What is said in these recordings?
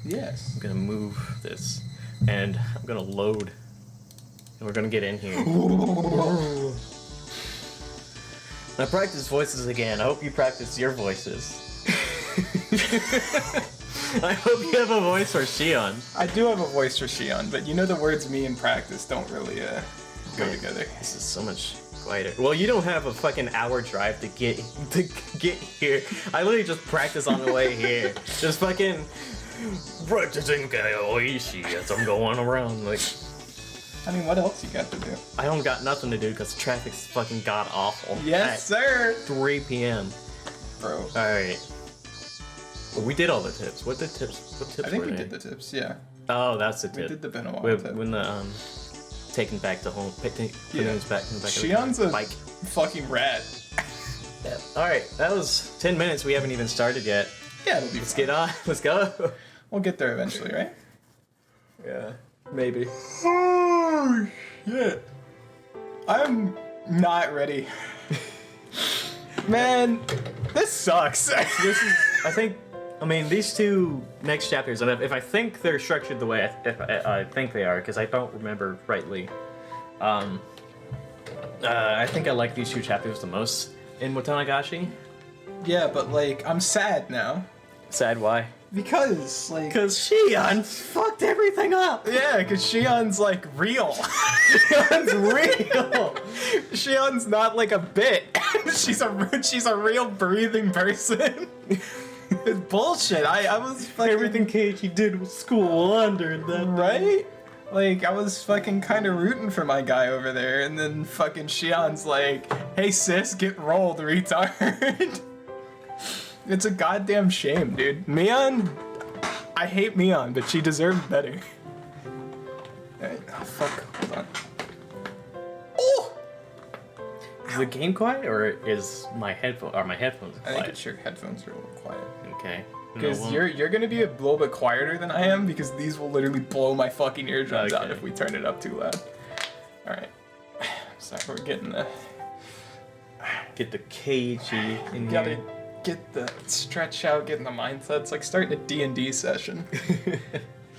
Yes. I'm gonna move this, and I'm gonna load, and we're gonna get in here. I practice voices again. I hope you practice your voices. I hope you have a voice for Shion. I do have a voice for Shion, but you know the words me and practice don't really go together. This is so much quieter. Well, you don't have a fucking hour drive to get here. I literally just practice on the way here. Just fucking practicing as I'm going around. Like, I mean, what else you got to do? I don't got nothing to do because traffic's fucking god awful. Yes, sir. 3 p.m. Bro. All right. Well, we did all the tips. What tips? What tips? I think were we they? did the tips. Yeah. Oh, that's the tip. We did the Benoit tip. When the taking back to home, putting things back in the back Shion's of the a bike. fucking rat. Yeah. All right, that was 10 minutes. We haven't even started yet. Yeah, it'll be. Let's fun. get on. Let's go. We'll get there eventually, right? Yeah, maybe. Oh shit! I'm not ready. Man, this sucks. This is. I think. I mean, these two next chapters, and if I think they're structured the way I think they are, because I don't remember rightly. I think I like these two chapters the most in Watanagashi. Yeah, but like, I'm sad now. Sad why? Because, like... Because Shion fucked everything up! Yeah, because Shion's, like, real. Shion's real! Shion's not, like, a bit. she's a real breathing person. It's bullshit. I was fucking... Everything Keiichi did was school under that. Right? Like, I was fucking kind of rooting for my guy over there, and then fucking Shion's like, hey sis, get rolled, retard. It's a goddamn shame, dude. Mion, I hate Mion, but she deserved better. Alright, oh fuck, hold on. Oh! Is the game quiet, or is my headphones I quiet? think it's your headphones are a little quiet. Okay. Because you're gonna be a little bit quieter than I am, because these will literally blow my fucking eardrums out if we turn it up too loud. Alright. Sorry, we're getting the... Get the Keiichi in Gotta here. get the stretch out, get in the mindset. It's like starting a D&D session.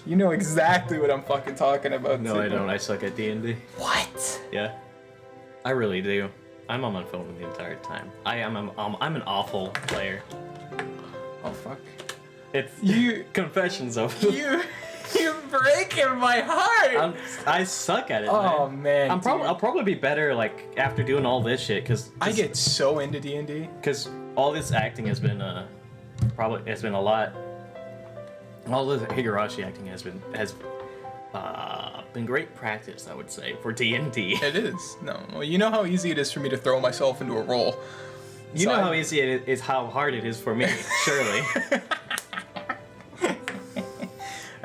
You know exactly what I'm fucking talking about. No, too. I don't. I suck at D&D. What? Yeah. I really do. I'm on my phone the entire time. I'm an awful player. Oh fuck. It's You confessions of you're breaking my heart. I suck at it. Oh man. man. I'll probably be better like after doing all this shit because I get so into D&D. Because all this acting has been a lot. All the Higurashi acting has been great practice, I would say, for D&D. It is. No. Well, you know how easy it is for me to throw myself into a role. You know how easy it is, how hard it is for me, surely.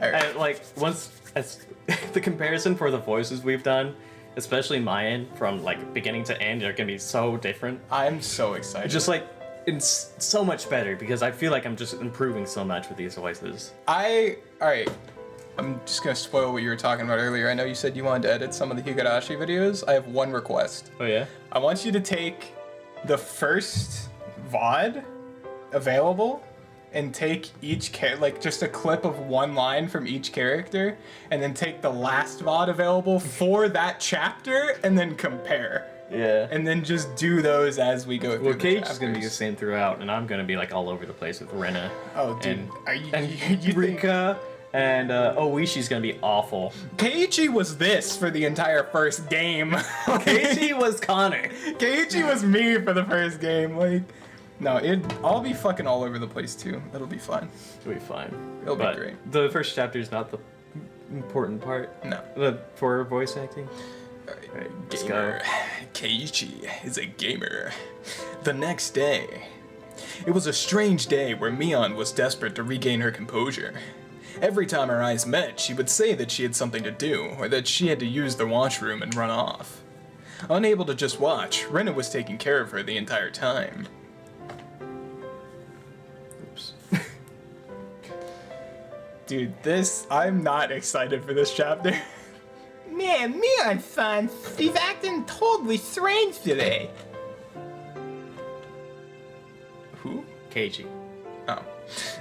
Right. And, like, the comparison for the voices we've done, especially mine, from, like, beginning to end, are gonna be so different. I'm so excited. Just, like, it's so much better, because I feel like I'm just improving so much with these voices. Alright. I'm just gonna spoil what you were talking about earlier. I know you said you wanted to edit some of the Higurashi videos. I have one request. Oh, yeah? I want you to take the first VOD available and take each like just a clip of one line from each character, and then take the last VOD available for that chapter and then compare. Yeah. And then just do those as we go through. Well, the Cage is chapters. gonna be the same throughout, and I'm gonna be like all over the place with Rena. Oh, dude. And, Are you think Rika and Oishi's gonna be awful. Keiichi was this for the entire first game. Keiichi was Connor. Keiichi was me for the first game. Like, no, I'll be fucking all over the place too. It'll be fine. It'll be fine. It'll be But great. The first chapter is not the important part. No. For voice acting. Alright, let's gamer. go. Keiichi is a gamer. The next day. It was a strange day where Mion was desperate to regain her composure. Every time our eyes met, she would say that she had something to do, or that she had to use the washroom and run off. Unable to just watch, Rena was taking care of her the entire time. Oops. Dude, I'm not excited for this chapter. Man, Mion-san, he's acting totally strange today. Who? Keiji. Oh.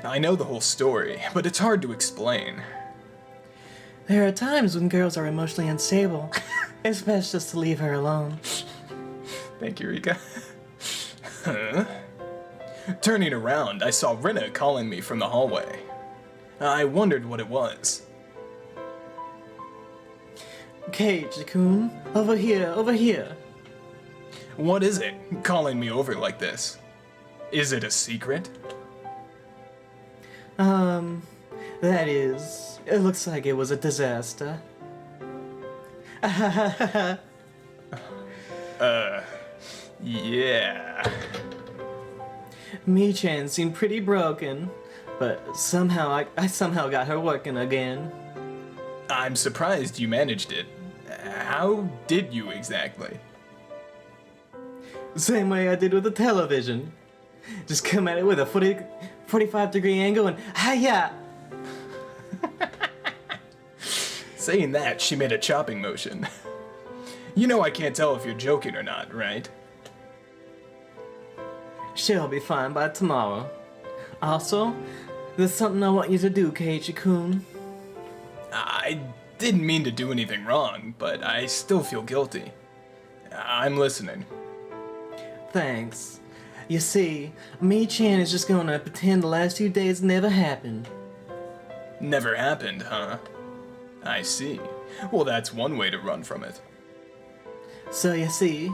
I know the whole story, but it's hard to explain. There are times when girls are emotionally unstable. It's best just to leave her alone. Thank you, Rika. Huh? Turning around, I saw Rina calling me from the hallway. I wondered what it was. Keiichi-kun, over here, over here. What is it, calling me over like this? Is it a secret? That is, it looks like it was a disaster. Yeah. Mi-chan seemed pretty broken, but somehow I somehow got her working again. I'm surprised you managed it. How did you exactly? Same way I did with the television. Just come at it with a 45-degree angle and hi-ya! Saying that, she made a chopping motion. You know I can't tell if you're joking or not, right? She'll be fine by tomorrow. Also, there's something I want you to do, Keiichi-kun. I didn't mean to do anything wrong, but I still feel guilty. I'm listening. Thanks. You see, Mi-chan is just gonna pretend the last few days never happened. Never happened, huh? I see. Well, that's one way to run from it. So you see,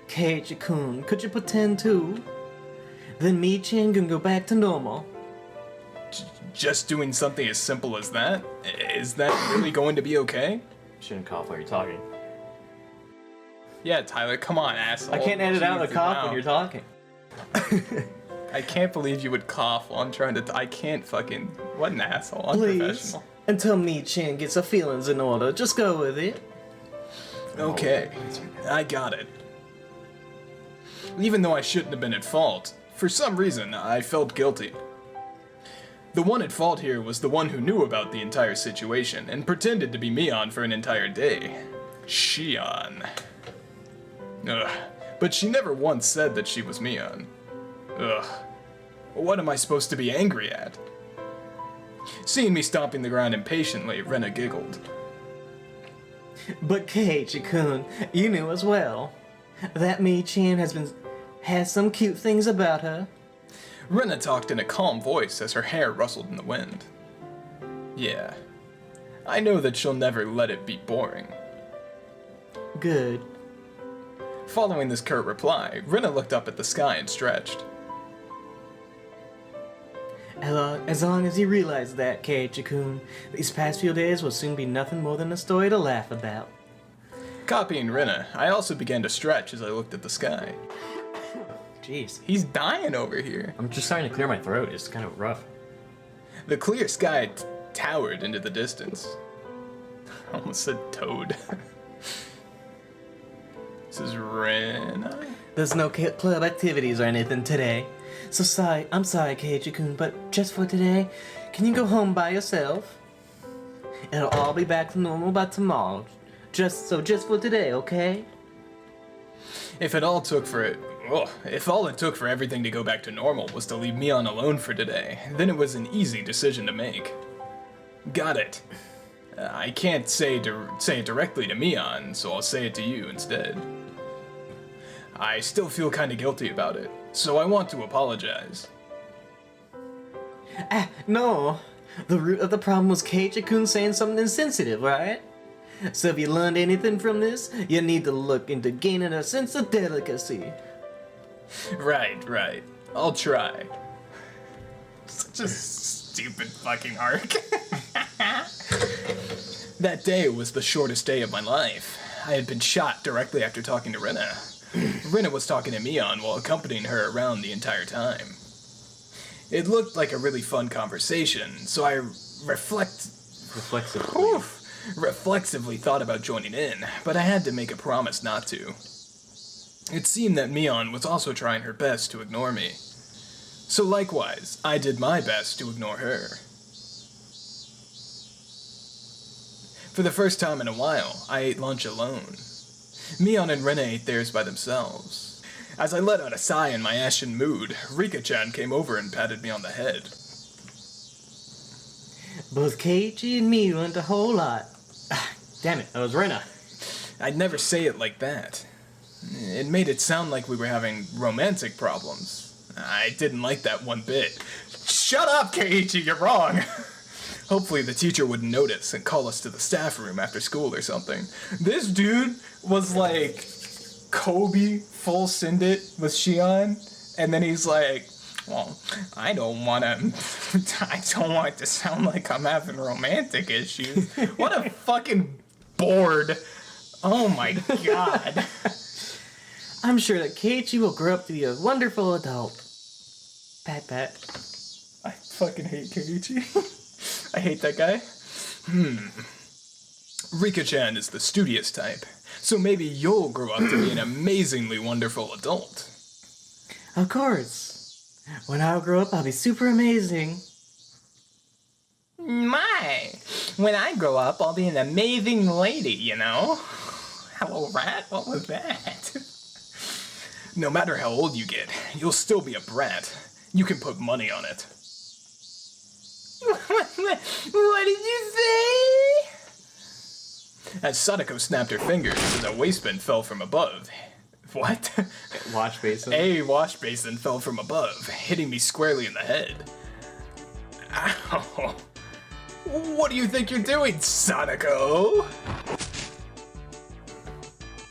Keiichi-kun, could you pretend too? Then Mi-chan can go back to normal. Just doing something as simple as that? Is that really going to be okay? Shouldn't cough while you're talking. Yeah, Tyler, come on, asshole. I can't edit out the Jeez, cough wow. when you're talking. I can't believe you would cough while I'm trying to. I can't fucking. What an asshole. Please, Unprofessional. until Mi-chan gets her feelings in order, just go with it. Okay, I got it. Even though I shouldn't have been at fault, for some reason I felt guilty. The one at fault here was the one who knew about the entire situation and pretended to be Mion for an entire day. Shion. Ugh. But she never once said that she was Mion. Ugh. What am I supposed to be angry at? Seeing me stomping the ground impatiently, Rena giggled. But Keiichi-kun, you knew as well. That Mi-chan has some cute things about her. Rena talked in a calm voice as her hair rustled in the wind. Yeah. I know that she'll never let it be boring. Good. Following this curt reply, Rena looked up at the sky and stretched. As long as you realize that, Keiichi-kun, these past few days will soon be nothing more than a story to laugh about. Copying Rena, I also began to stretch as I looked at the sky. Jeez. He's dying over here. I'm just starting to clear my throat. It's kind of rough. The clear sky towered into the distance. I almost said toad. This is Rena. There's no club activities or anything today. I'm sorry, Keiichi-kun, but just for today, can you go home by yourself? It'll all be back to normal by tomorrow. Just for today, okay? If all it took for everything to go back to normal was to leave Mion alone for today, then it was an easy decision to make. Got it. I can't say it directly to Mion, so I'll say it to you instead. I still feel kinda guilty about it, so I want to apologize. No. The root of the problem was Keiichi-kun saying something insensitive, right? So if you learned anything from this, you need to look into gaining a sense of delicacy. Right. I'll try. Such a stupid fucking arc. That day was the shortest day of my life. I had been shot directly after talking to Rena. Rena was talking to Mion while accompanying her around the entire time. It looked like a really fun conversation, so I reflexively thought about joining in, but I had to make a promise not to. It seemed that Mion was also trying her best to ignore me. So likewise, I did my best to ignore her. For the first time in a while, I ate lunch alone. Mion and Rena ate theirs by themselves. As I let out a sigh in my ashen mood, Rika-chan came over and patted me on the head. Both Keiichi and me learned a whole lot. Damn it, that was Rena. I'd never say it like that. It made it sound like we were having romantic problems. I didn't like that one bit. Shut up, Keiichi, you're wrong! Hopefully the teacher wouldn't notice and call us to the staff room after school or something. This dude was like Kobe full send it with Shion, and then he's like, well, I don't want it to sound like I'm having romantic issues. What a fucking bored. Oh my god. I'm sure that Keiichi will grow up to be a wonderful adult. Pat pat. I fucking hate Keiichi. I hate that guy. Rika-chan is the studious type, so maybe you'll grow up to be an amazingly wonderful adult. Of course. When I grow up, I'll be super amazing. My, when I grow up, I'll be an amazing lady, you know? Hello, rat, what was that? No matter how old you get, you'll still be a brat. You can put money on it. What did you say? As Sadako snapped her fingers as a waistband fell from above. What? Wash basin. A wash basin fell from above, hitting me squarely in the head. Ow. What do you think you're doing, Sadako?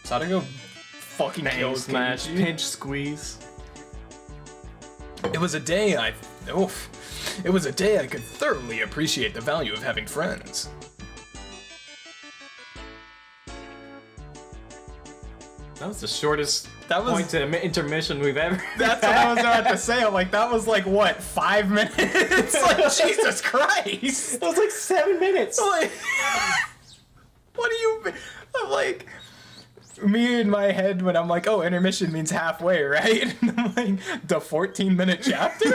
Sadako fucking Bang, kills smash, Keiichi. pinch, squeeze. It was a day I could thoroughly appreciate the value of having friends. That was the shortest That was- point to intermission we've ever. That's what I was about to say. I'm like, that was like, what, 5 minutes? Like, Jesus Christ. That was like 7 minutes. Like, what do you... I'm like... Me in my head when I'm like, oh, intermission means halfway, right? And I'm like, the 14-minute chapter?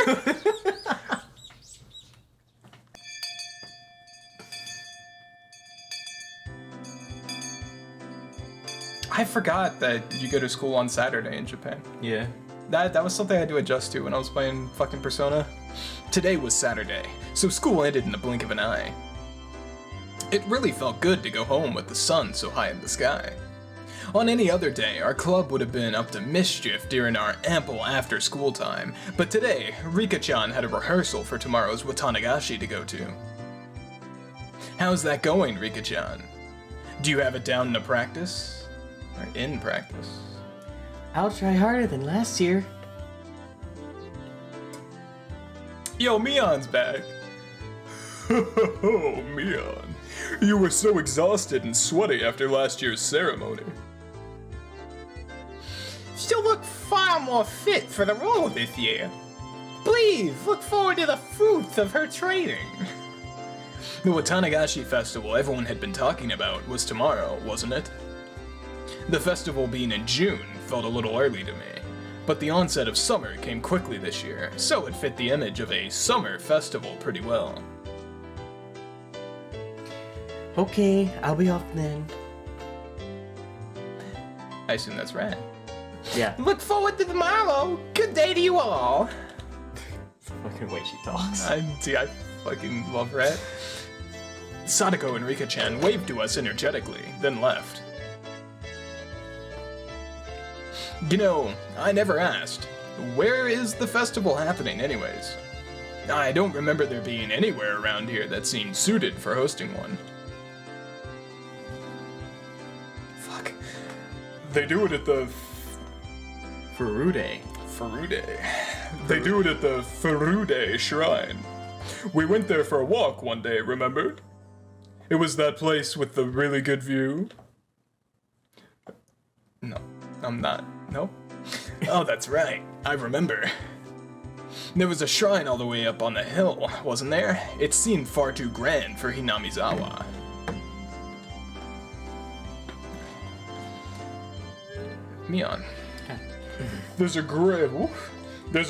I forgot that you go to school on Saturday in Japan. Yeah. That was something I had to adjust to when I was playing fucking Persona. Today was Saturday, so school ended in the blink of an eye. It really felt good to go home with the sun so high in the sky. On any other day, our club would have been up to mischief during our ample after-school time, but today, Rika-chan had a rehearsal for tomorrow's Watanagashi to go to. How's that going, Rika-chan? Do you have it down in the practice? Or in practice? I'll try harder than last year. Yo, Mion's back! Oh, Mion. You were so exhausted and sweaty after last year's ceremony. She'll look far more fit for the role this year. Please, look forward to the fruits of her training. The Watanagashi festival everyone had been talking about was tomorrow, wasn't it? The festival being in June felt a little early to me, but the onset of summer came quickly this year, so it fit the image of a summer festival pretty well. Okay, I'll be off then. I assume that's right. Yeah. Look forward to tomorrow! Good day to you all! The fucking way she talks. I fucking love Rat. Sadako and Rika-chan waved to us energetically, then left. You know, I never asked, where is the festival happening anyways? I don't remember there being anywhere around here that seemed suited for hosting one. Fuck. They do it at the... Furude. Furude. They do it at the Furude Shrine. We went there for a walk one day, remember? It was that place with the really good view. No, I'm not. No? Oh, that's right. I remember. There was a shrine all the way up on the hill, wasn't there? It seemed far too grand for Hinamizawa. Mion. There's a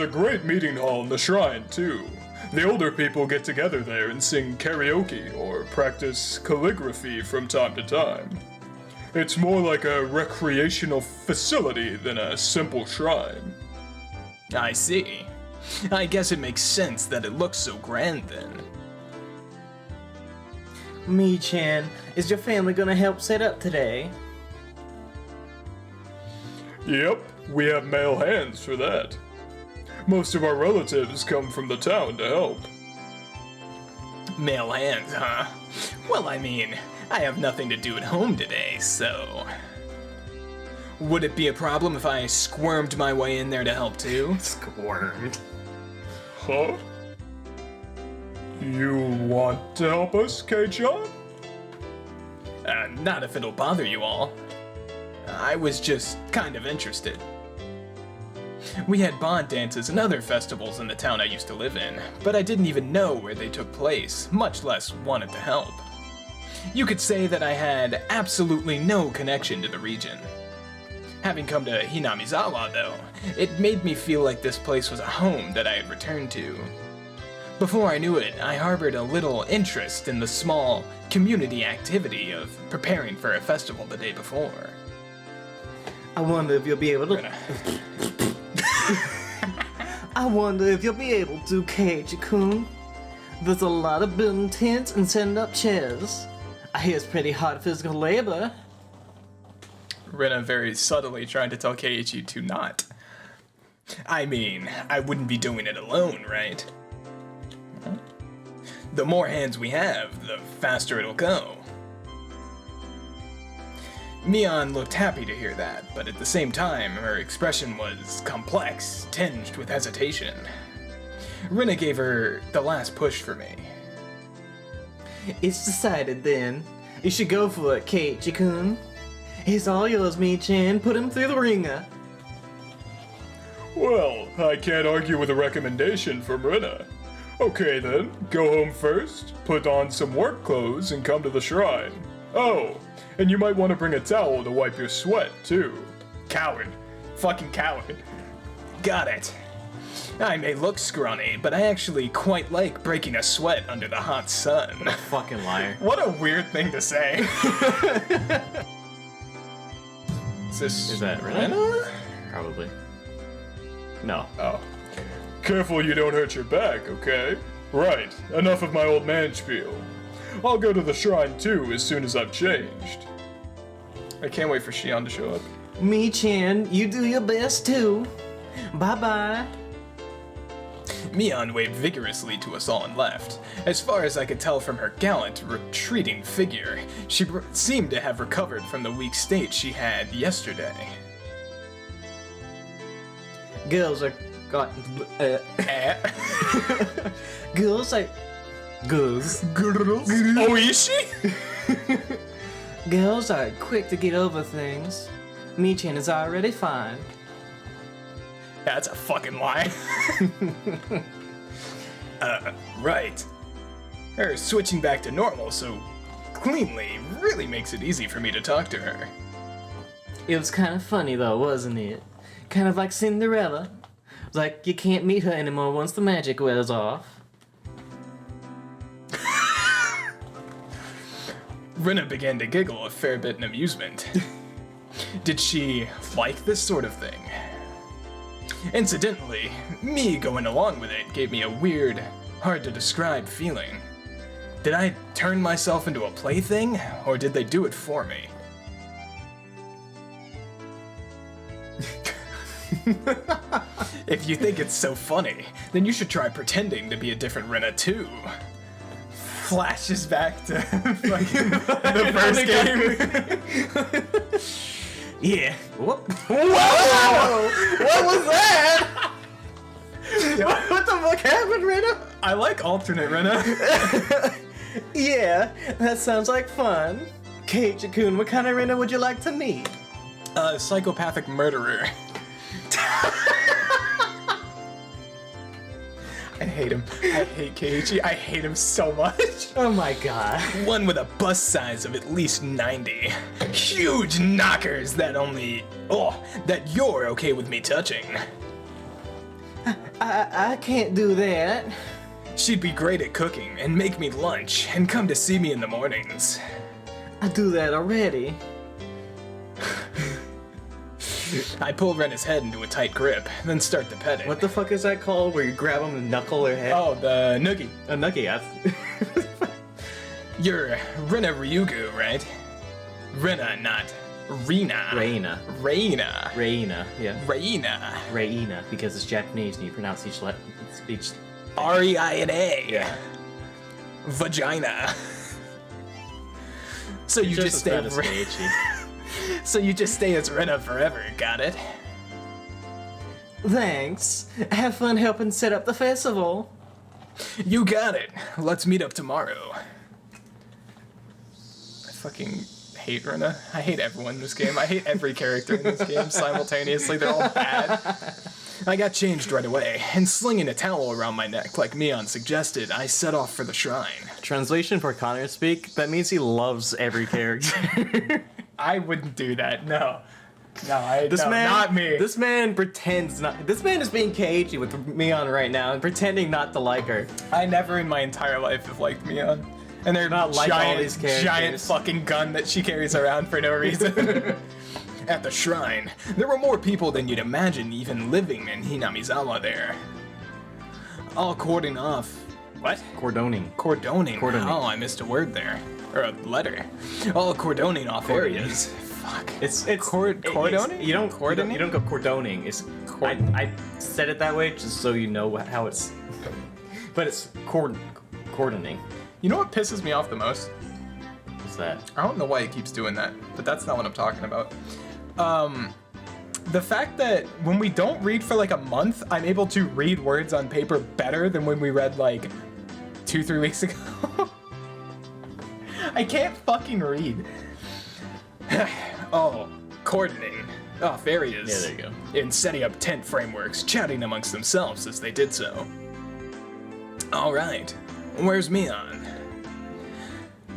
great meeting hall in the shrine, too. The older people get together there and sing karaoke or practice calligraphy from time to time. It's more like a recreational facility than a simple shrine. I see. I guess it makes sense that it looks so grand then. Mi-chan, is your family gonna help set up today? Yep, we have male hands for that. Most of our relatives come from the town to help. Male hands, huh? Well, I mean, I have nothing to do at home today, so... Would it be a problem if I squirmed my way in there to help too? Squirmed. Huh? You want to help us, Kei-chan? Not if it'll bother you all. I was just kind of interested. We had bond dances and other festivals in the town I used to live in, but I didn't even know where they took place, much less wanted to help. You could say that I had absolutely no connection to the region. Having come to Hinamizawa, though, it made me feel like this place was a home that I had returned to. Before I knew it, I harbored a little interest in the small community activity of preparing for a festival the day before. I wonder if you'll be able to... I wonder if you'll be able to, Keiichi-kun. There's a lot of building tents and setting up chairs. I hear it's pretty hard physical labor. Rena very subtly trying to tell Keiichi to not. I mean, I wouldn't be doing it alone, right? The more hands we have, the faster it'll go. Mion looked happy to hear that, but at the same time, her expression was complex, tinged with hesitation. Rena gave her the last push for me. It's decided then. You should go for it, Keiichi-kun. He's all yours, Mi-chan. Put him through the ringer. Well, I can't argue with a recommendation from Rena. Okay then, go home first, put on some work clothes, and come to the shrine. Oh, and you might want to bring a towel to wipe your sweat, too. Coward. Fucking coward. Got it. I may look scrawny, but I actually quite like breaking a sweat under the hot sun. Fucking liar. What a weird thing to say. Is that Rena? Probably. No. Oh. Careful you don't hurt your back, okay? Right, enough of my old man spiel. I'll go to the shrine too as soon as I've changed. I can't wait for Shion to show up. Mi-chan, you do your best too. Bye-bye. Mion waved vigorously to us all and left. As far as I could tell from her gallant, retreating figure, she seemed to have recovered from the weak state she had yesterday. Girls are Girls are... Girls. Oishi? Girls are quick to get over things. Mi-chan is already fine. That's a fucking lie. Right. Her switching back to normal so cleanly really makes it easy for me to talk to her. It was kind of funny though, wasn't it? Kind of like Cinderella. Like you can't meet her anymore once the magic wears off. Rena began to giggle a fair bit in amusement. Did she like this sort of thing? Incidentally, me going along with it gave me a weird, hard to describe feeling. Did I turn myself into a plaything, or did they do it for me? If you think it's so funny, then you should try pretending to be a different Rena too. Flashes back to fucking the first game. Yeah. Whoa! What was that? What the fuck happened, Rena? I like alternate Rena. Yeah, that sounds like fun. Keiichi-kun, what kind of Rena would you like to meet? A psychopathic murderer. I hate him. I hate Keiichi. I hate him so much. Oh my god. One with a bust size of at least 90. Huge knockers that that you're okay with me touching. I can't do that. She'd be great at cooking and make me lunch and come to see me in the mornings. I do that already. I pull Rena's head into a tight grip, then start to pet it. What the fuck is that called? Where you grab them and knuckle their head? Oh, the noogie. A nugget. You're Rina Ryugu, right? Rina, not Rina. Reina. Reina. Reina, yeah. Reina. Reina, because it's Japanese and you pronounce each R-E-I-N-A. Yeah. Vagina. So you just stay. So you just stay as Rina forever. Got it? Thanks. Have fun helping set up the festival. You got it. Let's meet up tomorrow. I fucking hate Rina. I hate everyone in this game. I hate every character in this game simultaneously. They're all bad. I got changed right away, and slinging a towel around my neck like Mion suggested, I set off for the shrine. Translation for Connor speak, that means he loves every character. I wouldn't do that, no. Man, not me. This man pretends not. This man is being cagey with Mion right now and pretending not to like her. I never in my entire life have liked Mion. And they're Not like all these characters. giant fucking gun that she carries around for no reason. At the shrine, there were more people than you'd imagine even living in Hinamizawa there. All cording off. What? Cordoning. Cordoning. Cordoning. Oh, I missed a word there. Or a letter. All cordoning off areas. Fuck. It's cordoning? You don't Cordoning? You don't go cordoning. It's I said it that way just so you know how it's. But it's cordoning. You know what pisses me off the most? What's that? I don't know why he keeps doing that, but that's not what I'm talking about. The fact that when we don't read for like a month, I'm able to read words on paper better than when we read like 2-3 weeks ago. I can't fucking read. Oh, cordoning off areas. Yeah, there you go. In setting up tent frameworks, chatting amongst themselves as they did so. All right, where's Mion?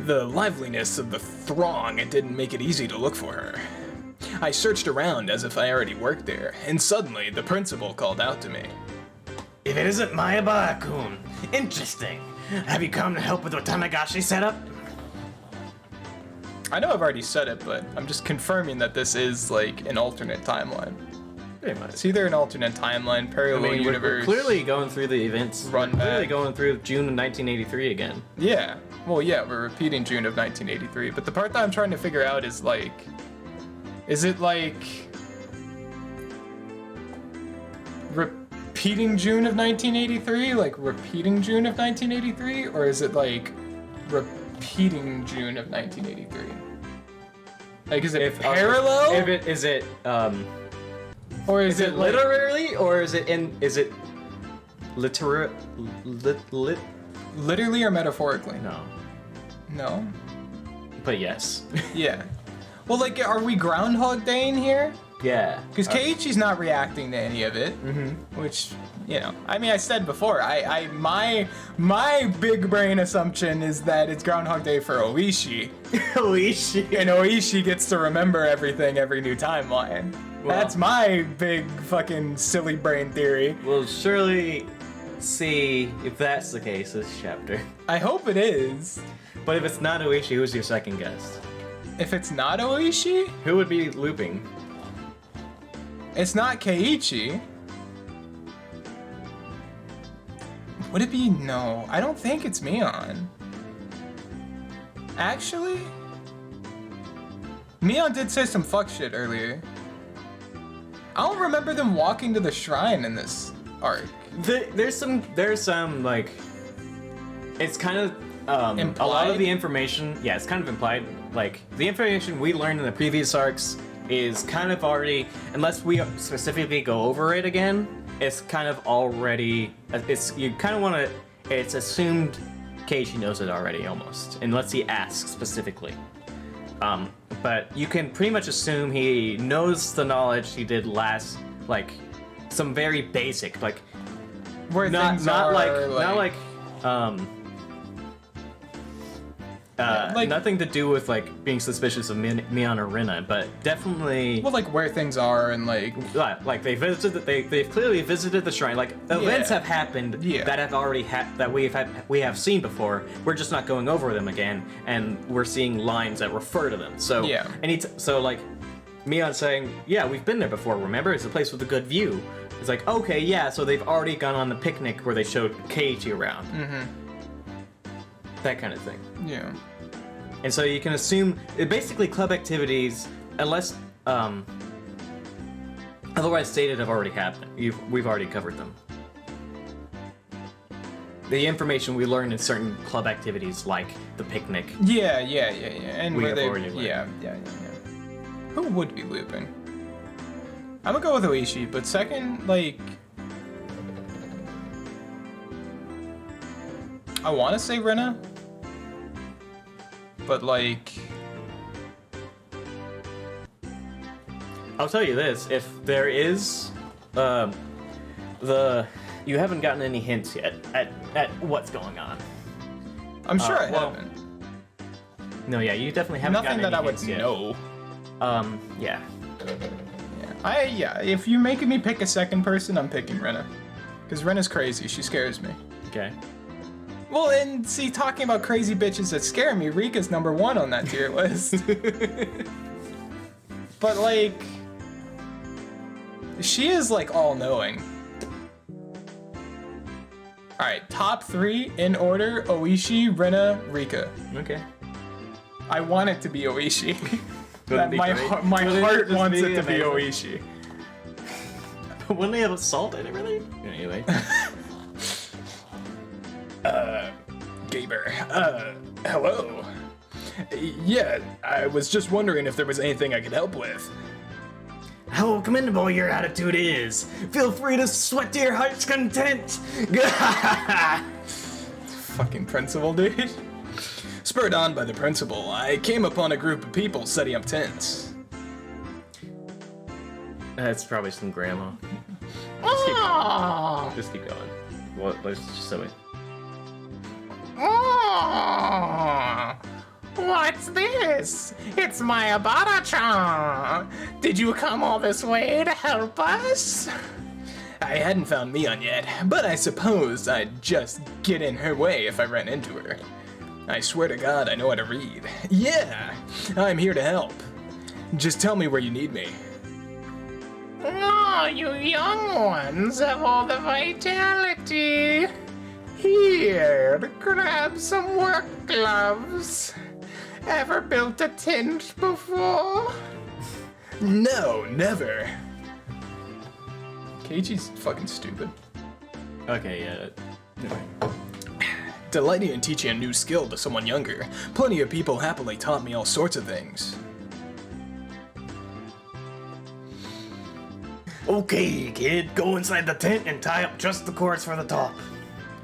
The liveliness of the throng, it didn't make it easy to look for her. I searched around as if I already worked there, and suddenly the principal called out to me. If it isn't Mayabara-kun, interesting. Have you come to help with Watanagashi setup? I know I've already said it, but I'm just confirming that this is like an alternate timeline. Pretty much. It's either an alternate timeline, parallel We're universe. clearly going through the events. Run We're clearly back. going through June of 1983 again. Yeah. Well, yeah, we're repeating June of 1983, but the part that I'm trying to figure out is like, is it like repeating June of 1983, like repeating June of 1983, or is it like repeating June of 1983? Like, is it parallel? Or is it like, literally, or is it literally or metaphorically? No, No. but yes. Yeah. Well, like, are we Groundhog Day in here? Yeah. Because Keiichi's not reacting to any of it, which, you know, I mean, I said before, my big brain assumption is that it's Groundhog Day for Oishi, Oishi. and Oishi gets to remember everything every new timeline. Well- That's my big fucking silly brain theory. We'll surely see if that's the case this chapter. I hope it is. But if it's not Oishi, who's your second guess? If it's not Oishi, Who would be looping? it's not Keiichi. Would it be? No, I don't think it's Mion. Actually, Mion did say some fuck shit earlier. I don't remember them walking to the shrine in this arc. There's some like, it's kind of a lot Implied? of the information. Yeah, it's kind of implied. Like the information we learned in the previous arcs is kind of already, unless we specifically go over it again, it's kind of already. It's you kind of want to. It's assumed Keiichi knows it already almost, unless he asks specifically. But you can pretty much assume he knows the knowledge he did last, like some very basic, like Where not things not are, like like- nothing to do with like being suspicious of Mion or Rina, but definitely well, like where things are and like like they've clearly visited the shrine. Like events have happened Yeah. that have already that we have seen before. We're just not going over them again, and we're seeing lines that refer to them. So Yeah. so like Mion saying, yeah, we've been there before. Remember, it's a place with a good view. It's like, okay, yeah, so they've already gone on the picnic where they showed Keiichi around. That kind of thing. yeah. And so you can assume, basically club activities, unless otherwise stated, have already happened. We've already covered them. The information we learned in certain club activities, like the picnic. Yeah. And We where have they, already learned. yeah. Who would be looping? I'm gonna go with Oishi, but second, like, I want to say Rena, but like, I'll tell you this: if there is, you haven't gotten any hints yet at what's going on. I'm sure I well, haven't. No, yeah, you definitely haven't Nothing gotten that I any would hints yet. know. Yeah. If you're making me pick a second person, I'm picking Rena. Because Rena's crazy, she scares me. Okay. Well, and see, talking about crazy bitches that scare me, Rika's number 1 on that tier list. But like, she is like all-knowing. Alright, top 3 in order, Oishi, Rena, Rika. Okay. I want it to be Oishi. Wouldn't it be my great? heart Wouldn't it heart just wants be it to be amazing? Oishi. Wouldn't they have salt in it, really? Anyway. Gaber. Hello. Yeah, I was just wondering if there was anything I could help with. How commendable your attitude is. Feel free to sweat to your heart's content. Fucking principal, dude. Spurred on by the principal, I came upon a group of people setting up tents. That's probably some grandma. Oh, Just keep going. Well, let's just so it. What's this? It's my Abara-chan. Did you come all this way to help us? I hadn't found Mion yet, but I suppose I'd just get in her way if I ran into her. I swear to God, I know how to read. Yeah, I'm here to help. Just tell me where you need me. Oh, you young ones have all the vitality. Here, grab some work gloves. Ever built a tent before? No, never. Keiichi's fucking stupid. Okay, yeah. Anyway. Delighting in teaching a new skill to someone younger, plenty of people happily taught me all sorts of things. Okay, kid, go inside the tent and tie up just the cords for the top.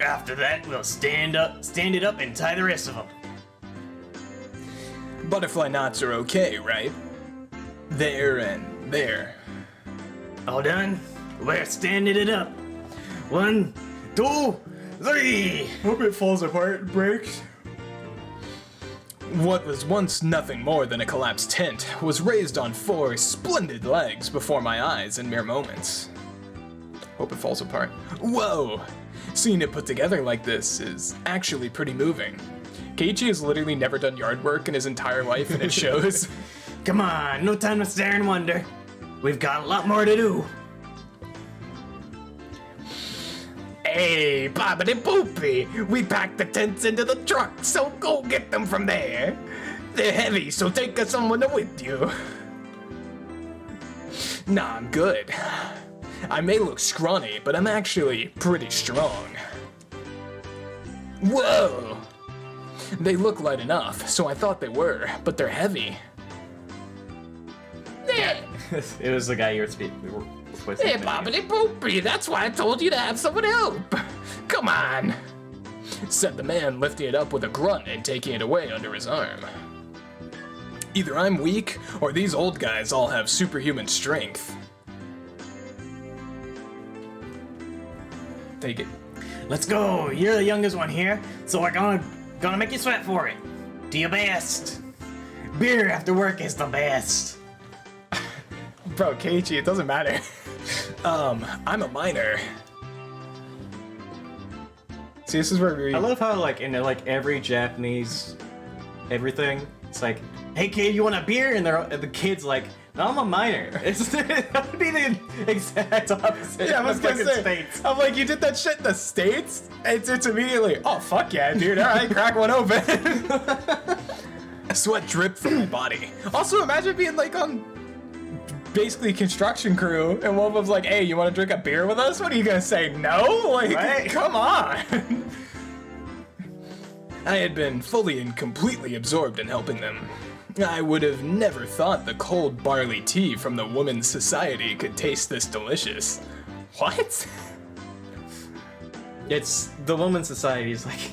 After that, we'll stand it up and tie the rest of them. Butterfly knots are okay, right? There and there. All done? We're standing it up. 1, 2, 3. Hope it falls apart and breaks. What was once nothing more than a collapsed tent was raised on 4 splendid legs before my eyes in mere moments. Hope it falls apart. Whoa! Seeing it put together like this is actually pretty moving. Keiichi has literally never done yard work in his entire life, and it shows. Come on, no time to stare and wonder. We've got a lot more to do. Hey, bobbity boopy! We packed the tents into the truck, so go get them from there. They're heavy, so take someone with you. Nah, I'm good. I may look scrawny, but I'm actually pretty strong. Whoa! They look light enough, so I thought they were, but they're heavy. It was the guy you were speaking. Hey, bobbity boopy, that's why I told you to have someone help. Come on, said the man, lifting it up with a grunt and taking it away under his arm. Either I'm weak, or these old guys all have superhuman strength. Take it. Let's go. You're the youngest one here, so we're gonna make you sweat for it. Do your best. Beer after work is the best. Bro, Keiichi, it doesn't matter. I'm a minor. See, this is where we... I love how like in like every Japanese everything, it's like, hey kid, you want a beer? And the kid's like, no, I'm a minor. That would be the exact opposite. Yeah, I was of gonna fucking say, States. I'm like, you did that shit in the States? It's immediately, oh, fuck yeah, dude, alright, crack one open. Sweat dripped from my body. Also, imagine being like on basically construction crew, and one of them's like, "Hey, you want to drink a beer with us?" What are you gonna say? No? Like, Right. come on. I had been fully and completely absorbed in helping them. I would have never thought the cold barley tea from the Women's Society could taste this delicious. What? It's the women's society is like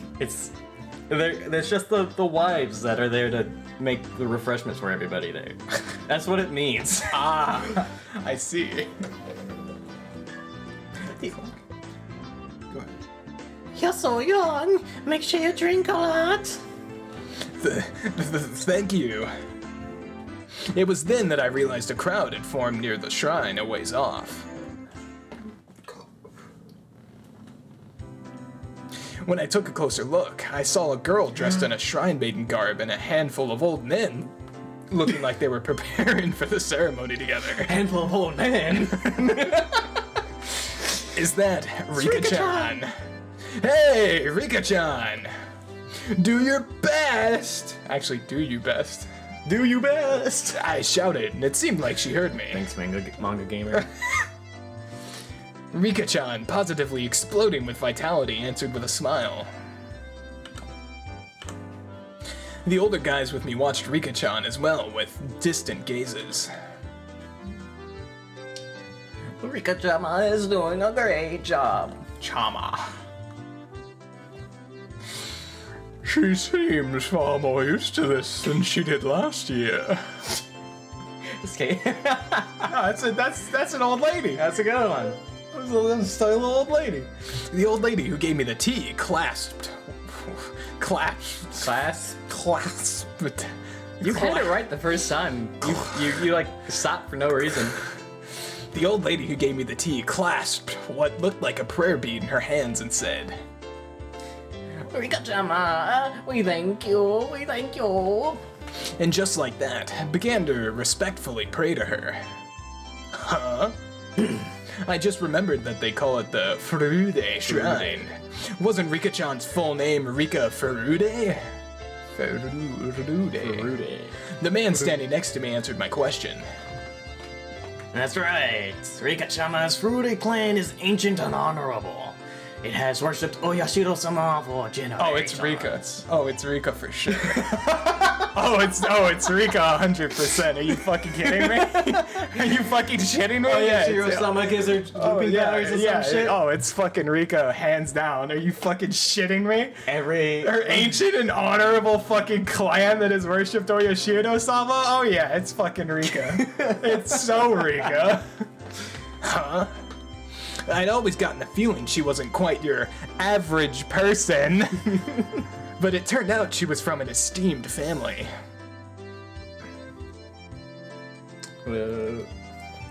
there's just the wives that are there to make the refreshments for everybody there. That's what it means. Ah, I see. Go ahead. You're so young. Make sure you drink a lot. Thank you. It was then that I realized a crowd had formed near the shrine a ways off. When I took a closer look, I saw a girl dressed in a shrine maiden garb and a handful of old men looking like they were preparing for the ceremony together. Handful of old men. Is that Rika-chan? Hey, Rika-chan! Do your best! Actually, do you best. Do you best. I shouted, and it seemed like she heard me. Thanks, manga gamer. Rika-chan, positively exploding with vitality, answered with a smile. The older guys with me watched Rika-chan as well, with distant gazes. Rika-chama is doing a great job. Chama. She seems far more used to this than she did last year. Okay. That's an old lady. That's a good one. That's a style old lady. The old lady who gave me the tea clasped. You had it right the first time. You like stopped for no reason. The old lady who gave me the tea clasped what looked like a prayer bead in her hands and said, Rika-chama, we thank you, we thank you. and just like that, began to respectfully pray to her. Huh? I just remembered that they call it the Furude Shrine. Wasn't Rika-chan's full name Rika Furude? Furude. The man standing next to me answered my question. That's right. Rika-chama's Furude clan is ancient and honorable. It has worshipped Oyashiro-sama for generations. Oh, it's Rika. Oh, it's Rika for sure. oh, it's Rika 100%. Are you fucking kidding me? Are you fucking shitting me? Oh, yeah. Oyashiro-sama gives her looping powers and some shit. Oh, it's fucking Rika, hands down. Are you fucking shitting me? Her ancient and honorable fucking clan that has worshipped Oyashiro-sama? Oh, yeah, it's fucking Rika. It's so Rika. Huh? I'd always gotten the feeling she wasn't quite your average person. But it turned out she was from an esteemed family.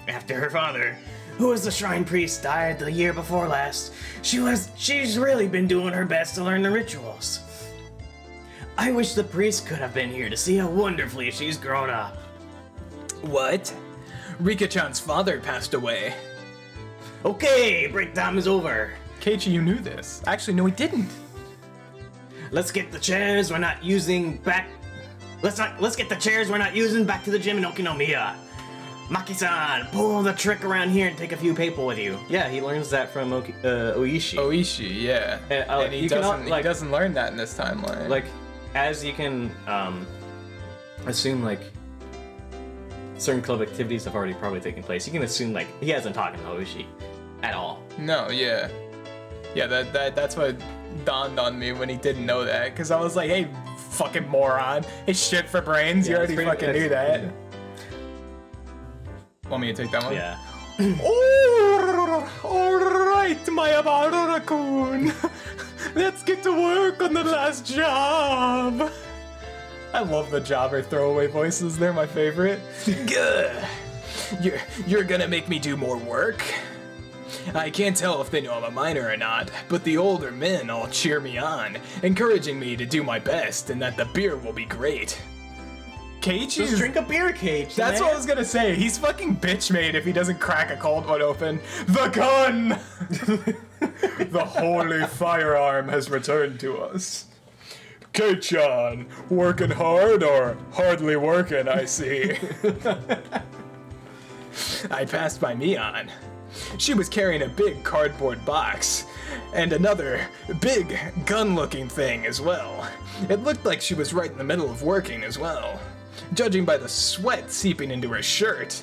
After her father, who was the shrine priest, died the year before last, she's really been doing her best to learn the rituals. I wish the priest could have been here to see how wonderfully she's grown up. What? Rika-chan's father passed away. Okay, break time is over. Keiichi, you knew this. Actually, no, he didn't. Let's get the chairs we're not using back. Let's get the chairs we're not using back to the gym in Okinomiya. Maki-san, pull the trick around here and take a few people with you. Yeah, he learns that from Oishi. Oishi, yeah. And he doesn't learn that in this timeline. Like, as you can assume, like, certain club activities have already probably taken place. You can assume, like, he hasn't talked to Oishi at all. No, yeah. Yeah, that's what dawned on me when he didn't know that. Because I was like, hey, fucking moron. It's shit for brains. Yeah, you already fucking knew that. Want me to take that one? Yeah. Alright, my Abarara-kun. Let's get to work on the last job. I love the jobber throwaway voices. They're my favorite. Good. You're gonna make me do more work? I can't tell if they know I'm a minor or not, but the older men all cheer me on, encouraging me to do my best and that the beer will be great. Keiichi, Just drink a beer, Keiichi. That's what I was gonna say. He's fucking bitch made if he doesn't crack a cold one open. The gun! The holy firearm has returned to us. Kei-chan, working hard or hardly working, I see. I passed by Mion. She was carrying a big cardboard box, and another big gun-looking thing as well. It looked like she was right in the middle of working as well, judging by the sweat seeping into her shirt.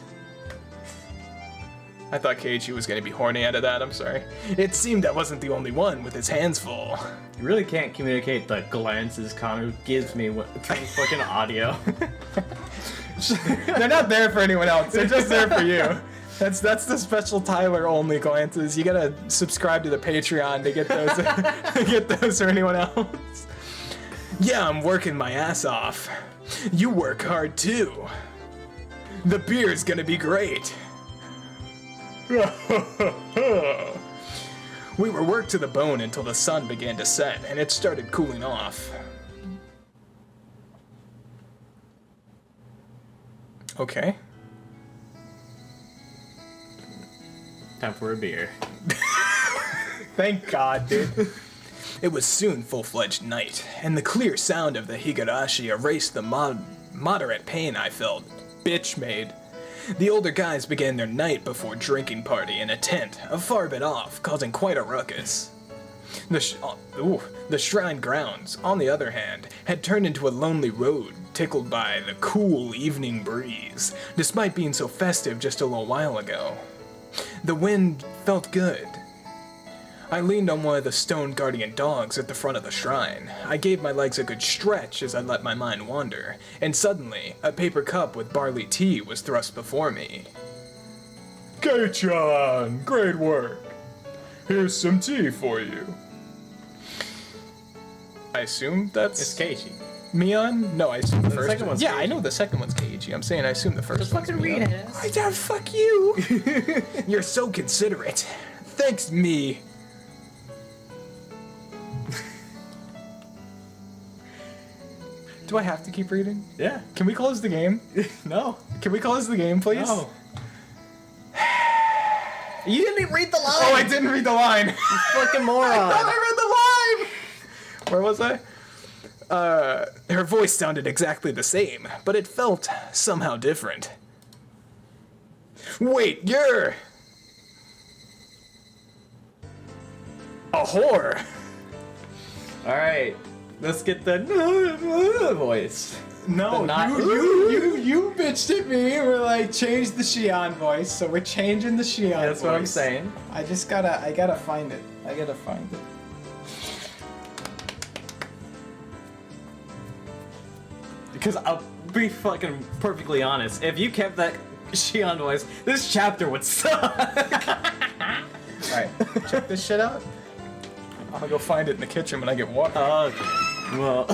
I thought Keiichi was gonna be horny out of that, I'm sorry. It seemed I wasn't the only one with his hands full. You really can't communicate the glances Connor gives me through fucking audio. They're not there for anyone else, they're just there for you. That's the special Tyler only glances. You gotta subscribe to the Patreon to get those to get those for anyone else. Yeah, I'm working my ass off. You work hard too. The beer's gonna be great. We were worked to the bone until the sun began to set and it started cooling off. Okay. Time for a beer. Thank God, dude. It was soon full-fledged night, and the clear sound of the Higurashi erased the moderate pain I felt. Bitch made. The older guys began their night before drinking party in a tent a far bit off, causing quite a ruckus. The shrine grounds, on the other hand, had turned into a lonely road, tickled by the cool evening breeze, despite being so festive just a little while ago. The wind felt good. I leaned on one of the stone guardian dogs at the front of the shrine. I gave my legs a good stretch as I let my mind wander, and suddenly, a paper cup with barley tea was thrust before me. Kei-chan, great work. Here's some tea for you. I assume that's... It's Keiichi. Mion? No, I assume the first second one's Yeah, I Keiichi. know the second one's Keiichi. I'm saying I assume the first Just one's fucking read Mion. it. I don't fuck you. You're so considerate. Thanks, me. Do I have to keep reading? Yeah. Can we close the game? No. Can we close the game, please? No. You didn't even read the line! Oh, I didn't read the line. You fucking moron! I thought I read the line. Where was I? Her voice sounded exactly the same, but it felt somehow different. Wait, you're... a whore. Alright, let's get the voice. No, Not- you bitched at me and we're like, change the Shion voice, so we're changing the Shion voice. That's what I'm saying. I gotta find it. I gotta find it. Because I'll be fucking perfectly honest, if you kept that Shion voice, this chapter would suck. Alright, check this shit out. I'll go find it in the kitchen when I get water. Okay. Well.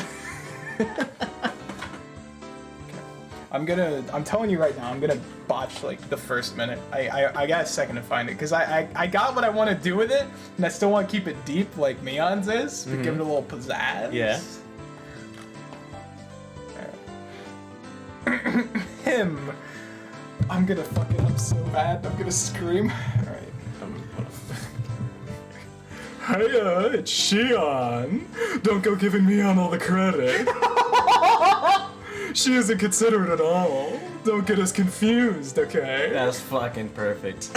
I'm telling you right now, I'm gonna botch like the first minute. I got a second to find it, because I got what I want to do with it, and I still want to keep it deep like Mion's is, but give it a little pizzazz. Yeah. Him. I'm gonna fuck it up so bad, I'm gonna scream. Alright. Hiya, it's Shion. Don't go giving Mion all the credit. She isn't considerate at all. Don't get us confused, okay? That's fucking perfect.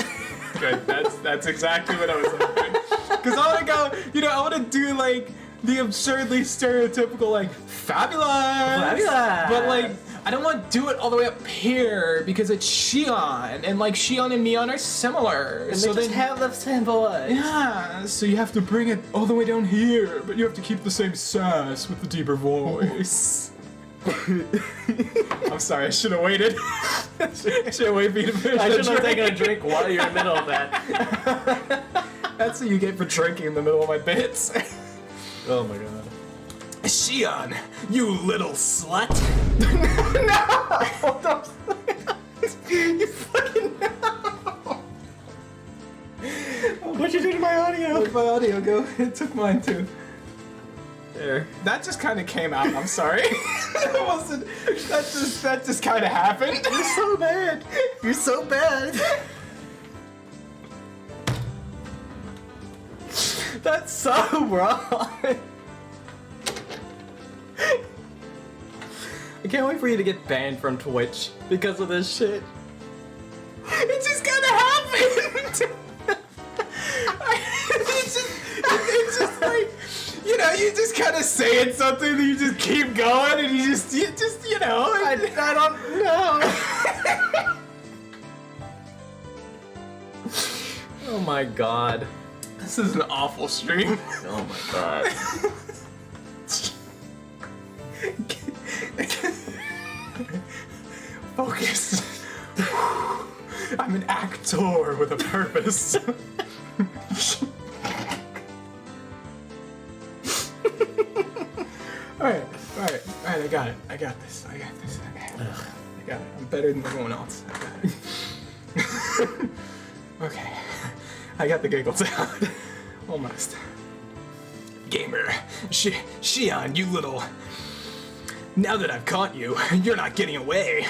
Good. That's exactly what I was hoping. Because I want to go, I want to do like the absurdly stereotypical like fabulous. Fabulous. But like, I don't want to do it all the way up here because it's Shion, and like Shion and Mion are similar. And so they just have the same voice. Yeah, so you have to bring it all the way down here, but you have to keep the same sass with the deeper voice. I'm sorry, I should have waited. Should have waited for you to finish. I should have taken a drink while you're in the middle of that. That's what you get for drinking in the middle of my bits. Oh my god. Shion, you little slut. No! You fucking no! What'd you do to my audio? Where'd my audio go? It took mine too. There. That just kind of came out. I'm sorry. That wasn't. That just kind of happened. You're so bad. You're so bad. That's so wrong. I can't wait for you to get banned from Twitch because of this shit. It's just gonna happen! it's just like, you know, you just kind of saying something and you just keep going and you just you know. I don't know. Oh my god. This is an awful stream. Oh my god. Focus. I'm an actor with a purpose. Alright, I got it. I got this. I got it. I'm better than everyone else. I got it. Okay. I got the giggles out. Almost. Gamer. Shion, you little... Now that I've caught you, you're not getting away.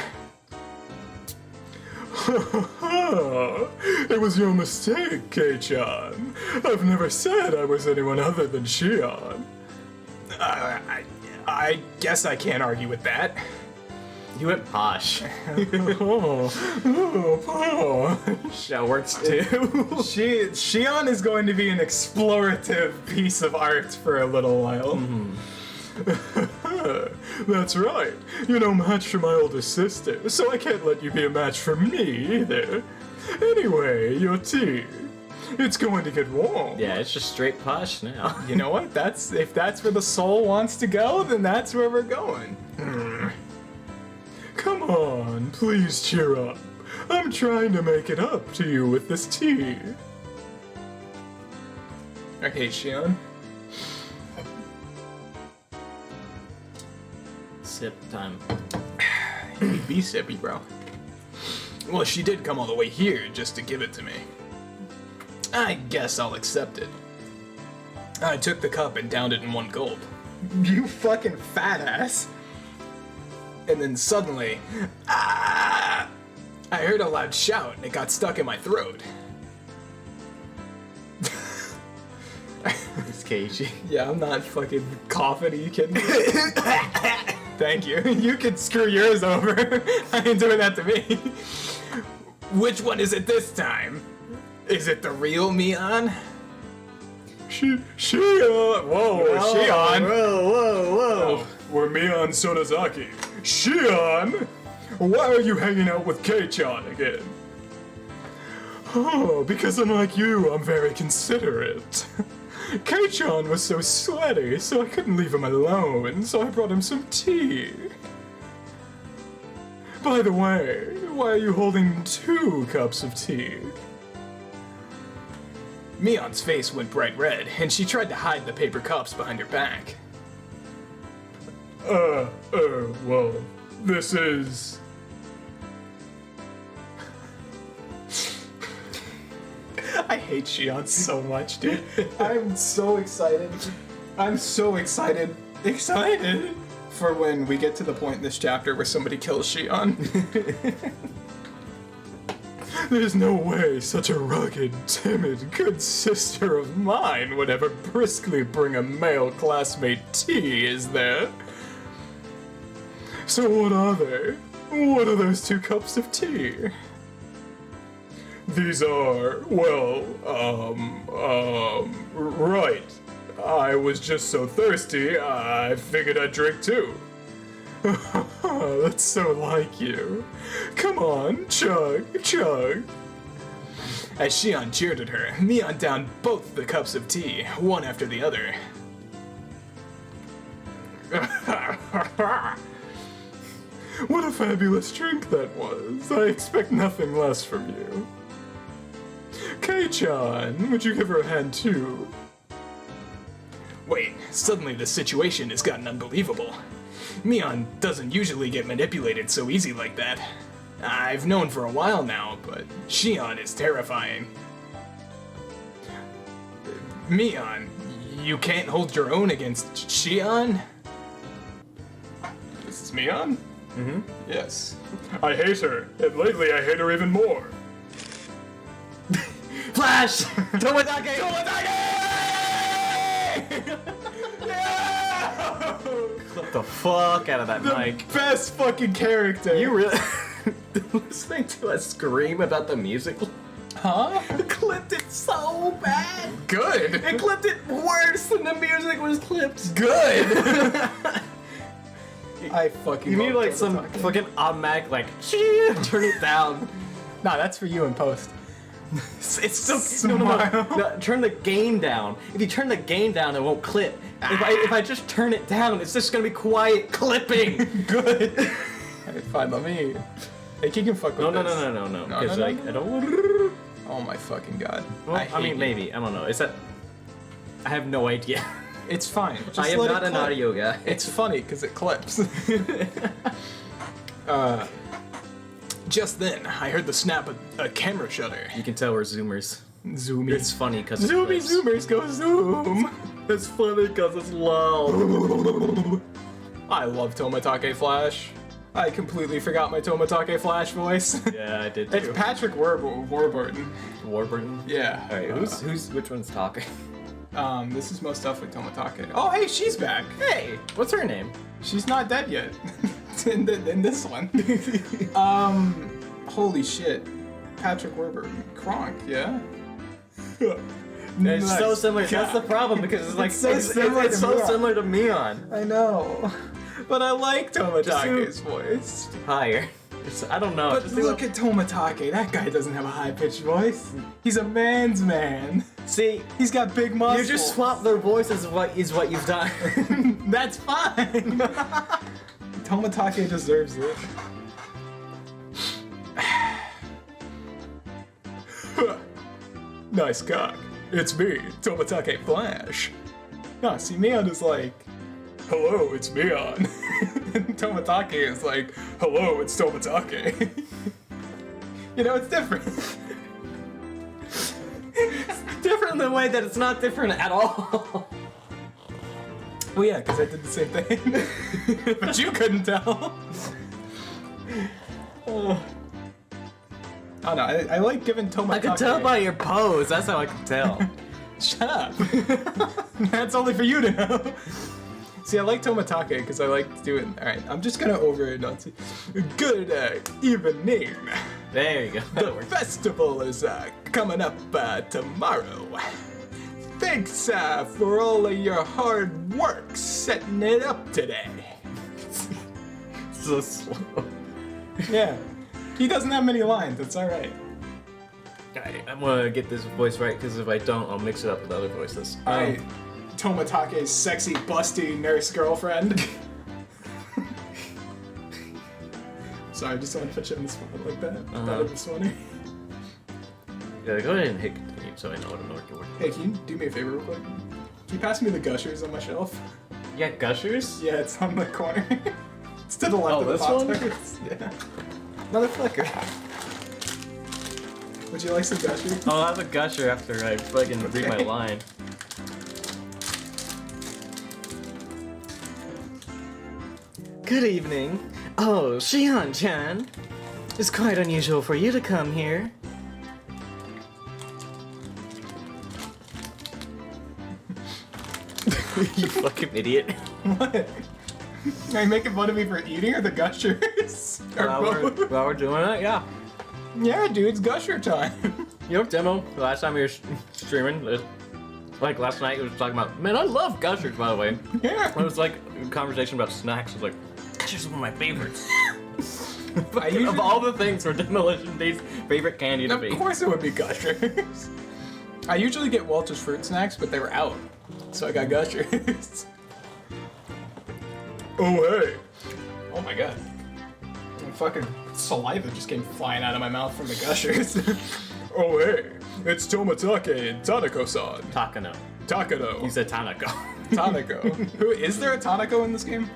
It was your mistake, Kei-chan. I've never said I was anyone other than Shion. I guess I can't argue with that. You went posh. Oh, That works too. Shion is going to be an explorative piece of art for a little while. That's right. You're no match for my older sister, so I can't let you be a match for me either. Anyway, your tea. It's going to get warm. Yeah, it's just straight posh now. You know what? If that's where the soul wants to go, then that's where we're going. Come on, please cheer up. I'm trying to make it up to you with this tea. Okay, Shion. Sip time. Be sippy, bro. Well, she did come all the way here just to give it to me. I guess I'll accept it. I took the cup and downed it in one gulp. You fucking fat ass. And then suddenly, I heard a loud shout and it got stuck in my throat. It's cagey. Yeah, I'm not fucking coughing. Are you kidding me? Thank you. You can screw yours over. I ain't doing that to me. Which one is it this time? Is it the real Mion? Shion! Whoa, Shion! Whoa. We're Mion Sonozaki. Shion! Why are you hanging out with Kei-chan again? Oh, because unlike you, I'm very considerate. Kei-chan was so sweaty, so I couldn't leave him alone, so I brought him some tea. By the way, why are you holding 2 cups of tea? Mion's face went bright red, and she tried to hide the paper cups behind her back. Well, this is... I hate Shion so much, dude. I'm so excited. I'm so excited for when we get to the point in this chapter where somebody kills Shion. There's no way such a rugged, timid, good sister of mine would ever briskly bring a male classmate tea, is there? So what are they? What are those 2 cups of tea? These are, well, right. I was just so thirsty, I figured I'd drink too. That's so like you. Come on, chug. As Shion cheered at her, Mion downed both the cups of tea, one after the other. What a fabulous drink that was. I expect nothing less from you. Kei-chan, would you give her a hand too? Wait, suddenly the situation has gotten unbelievable. Mion doesn't usually get manipulated so easy like that. I've known for a while now, but Shion is terrifying. Mion, you can't hold your own against Shion? This is Mion? Mm-hmm. Yes. I hate her, and lately I hate her even more. Flash! Tomotage! Yeah! Clip the fuck out of that The mic. best fucking character. You really listening to us scream about the music? Huh? Clipped it so bad. Good. It clipped it worse than the music was clipped. Good. I fucking. You need love like some Tomatake. fucking automatic like turn it down. Nah, that's for you in post. It's still no, turn the gain down. If you turn the gain down, it won't clip. If I just turn it down, it's just gonna be quiet clipping. Good. Alright, fine. Let me. Hey, you can fuck with No, this. no. Because no, like no. I don't want. Oh my fucking god. Well, I hate mean, you. maybe. I don't know. Is that? I have no idea. It's fine. Just I am let it not an clip. audio guy. It's funny because it clips. Just then, I heard the snap of a camera shutter. You can tell we're zoomers. Zoomy. It's funny because Zoomy zoomers go zoom. It's funny because it's loud. I love Tomatake Flash. I completely forgot my Tomatake Flash voice. Yeah, I did too. It's Patrick Warburton. Warburton. Yeah. All right, which one's talking? This is most definitely Tomatake. Oh, hey, she's back. Hey, what's her name? She's not dead yet. in this one. Holy shit. Patrick Warburton. Kronk, yeah? It's so similar. That's the problem because it's like It's so similar it's to so Mion. similar to Mion. I know. But I like Tomatake's voice. Higher. I don't know. But Just look at Tomatake. That guy doesn't have a high-pitched voice. He's a man's man. see. He's got big You muscles. just swap their voices. Is what you've done. That's fine. Tomatake deserves it. Nice cock. It's me, Tomatake Flash. Nah, see, Mion is like, hello, it's Mion. And Tomatake is like, hello, it's Tomatake. You know, it's different. Different in the way that it's not different at all. Well, yeah, because I did the same thing. But you couldn't tell. Oh no, I like giving Tomatake. I could tell by your pose. That's how I could tell. Shut up. That's only for you to know. See, I like Tomatake because I like doing. Alright, I'm just gonna over enunciate. Good evening. There you go. The festival is coming up tomorrow. Thanks for all of your hard work setting it up today. So slow. Yeah. He doesn't have many lines, it's alright. Alright, I'm gonna get this voice right because if I don't, I'll mix it up with other voices. Tomatake's sexy, busty nurse girlfriend. Sorry, I just wanted to put you in the spot like that. That was funny. Yeah, go ahead and hit continue so I know what I'm working with. Hey, can you do me a favor real quick? Can you pass me the gushers on my shelf? You got gushers? Yeah, it's on the corner. It's to the left Oh, of the this Pop one? Tarts. Yeah. Motherfucker. Would you like some gushers? I'll have a gusher after I fucking read my line. Good evening. Oh, Shion-chan. It's quite unusual for you to come here. You fucking idiot. What? Are you making fun of me for eating or the gushers? Or both? While we're doing it, yeah. Yeah, dude, it's gusher time. You know, demo, the last time we were streaming, like last night, we was talking about, man, I love gushers, by the way. Yeah. It was like a conversation about snacks. I was like, gushers are one of my favorites. I usually- Of all the things for Demolition Day's favorite candy to Of be. course it would be gushers. I usually get Walter's fruit snacks, but they were out. So I got gushers. Oh, hey. Oh my god. My fucking saliva just came flying out of my mouth from the gushers. Oh, hey. It's Tomatake and Tanako-san. Takano. Takano. You said Tanako. Tanako. Who is there a Tanako in this game?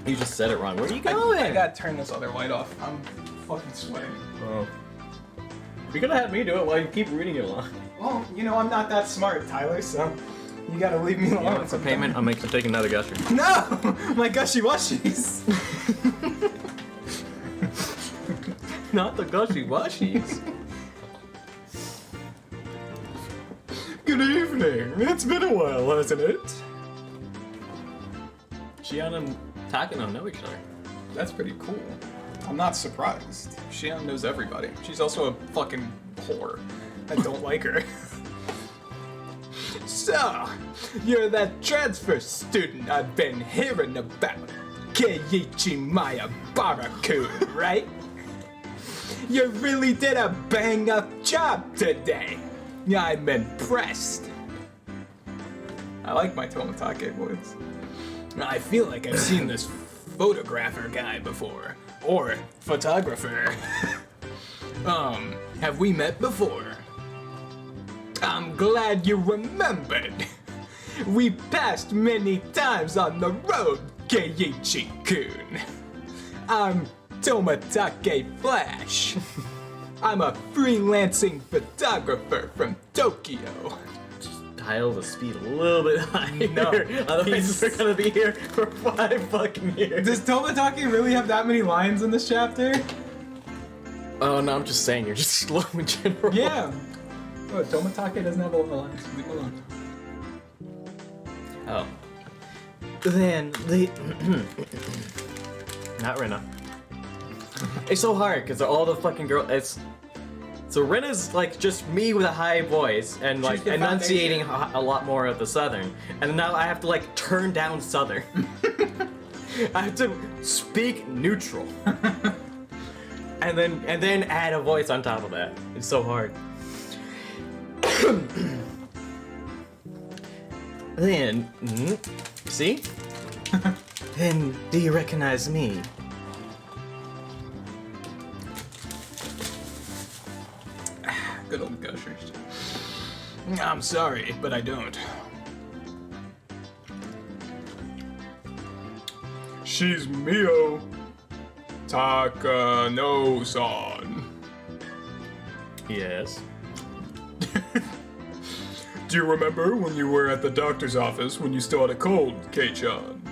You just said it wrong. Where are you I going? gotta turn this other light off. I'm fucking sweating. Oh. You could have had me do it while you keep reading your line. Well, you know, I'm not that smart, Tyler, so you gotta leave me alone. You know, for payment, I'll make you take another gusher. No! My gushy washies! Not the gushy washies. Good evening. It's been a while, hasn't it? Shion and Takano know each other. That's pretty cool. I'm not surprised. Shion knows everybody. She's also a fucking whore. I don't like her. So, you're that transfer student I've been hearing about. Keiichi Miyabara-kun, right? You really did a bang-up job today. I'm impressed. I like my Tomatake voice. I feel like I've seen this photographer guy before. Or photographer. Have we met before? I'm glad you remembered. We passed many times on the road, Keiichi-kun. I'm Tomatake Flash. I'm a freelancing photographer from Tokyo. Dial the speed a little bit higher. No, Otherwise we're gonna be here for 5 fucking years. Does Tomatake really have that many lines in this chapter? Oh no, I'm just saying, you're just slow in general. Yeah. Oh, Tomatake doesn't have a lot of lines. Leave him alone. Oh. Then the not Rena. It's so hard because all the fucking girls. So Rena's like just me with a high voice and like the enunciating a lot more of the Southern, and now I have to like turn down Southern. I have to speak neutral, and then add a voice on top of that. It's so hard. Then, see? Then, do you recognize me? Good old gushers. I'm sorry, but I don't. She's Mio Takano-san. Yes. Do you remember when you were at the doctor's office when you still had a cold, Kei-chan?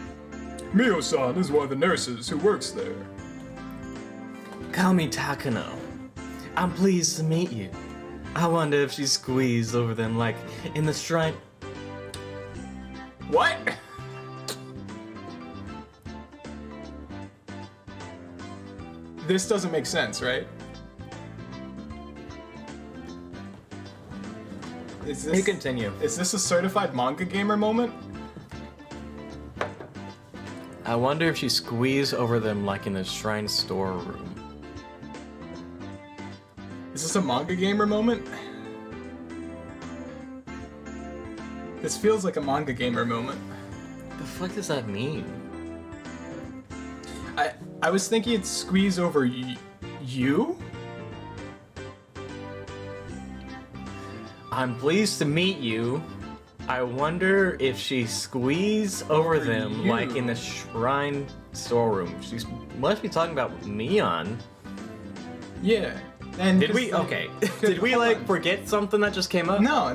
Mio-san is one of the nurses who works there. Call me Takano. I'm pleased to meet you. I wonder if she squeezed over them like in the shrine. What? This doesn't make sense, right? Is You this, continue. is this a certified manga gamer moment? I wonder if she squeezed over them like in the shrine storeroom. Is this a manga gamer moment? This feels like a manga gamer moment. The fuck does that mean? I was thinking it'd squeeze over you? I'm pleased to meet you. I wonder if she squeezed over them you. like in the shrine storeroom. She must be talking about Mion. Yeah. And Did 'cause, we? like- Okay. 'cause- Did we hold like on. forget something that just came up? No.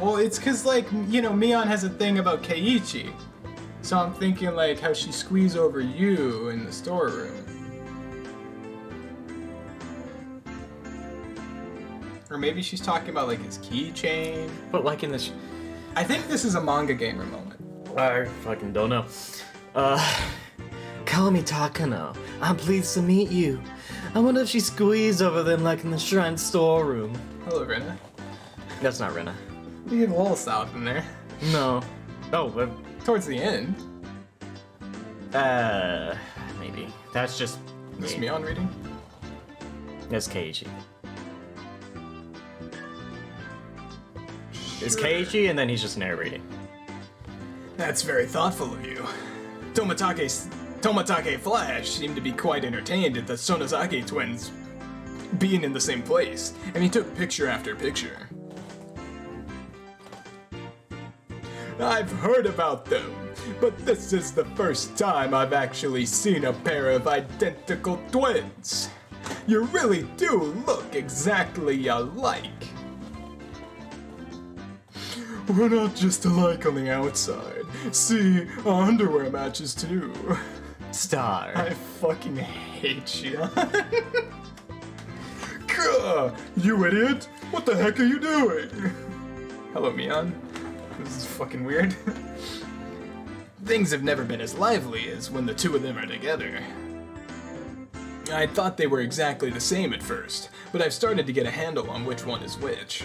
Well, it's because, like, you know, Mion has a thing about Keiichi. So I'm thinking, like, how she squeezed over you in the storeroom. Or maybe she's talking about, like, his keychain. But like in the. I think this is a manga gamer moment. I fucking don't know. Call me Takano. I'm pleased to meet you. I wonder if she squeezed over them like in the shrine storeroom. Hello, Rena. That's not Rena. You get a little south in there. No. Oh, but Towards the end. maybe. That's just. Is this me. Mion reading? That's Keiichi. It's Sure. Keiichi, and then he's just narrating. That's very thoughtful of you. Tomatake Flash seemed to be quite entertained at the Sonozaki twins being in the same place, and he took picture after picture. I've heard about them, but this is the first time I've actually seen a pair of identical twins. You really do look exactly alike. We're not just alike on the outside. See, our underwear matches too. Star. I fucking hate you. Gah, you idiot! What the heck are you doing? Hello, Mion. This is fucking weird. Things have never been as lively as when the two of them are together. I thought they were exactly the same at first, but I've started to get a handle on which one is which.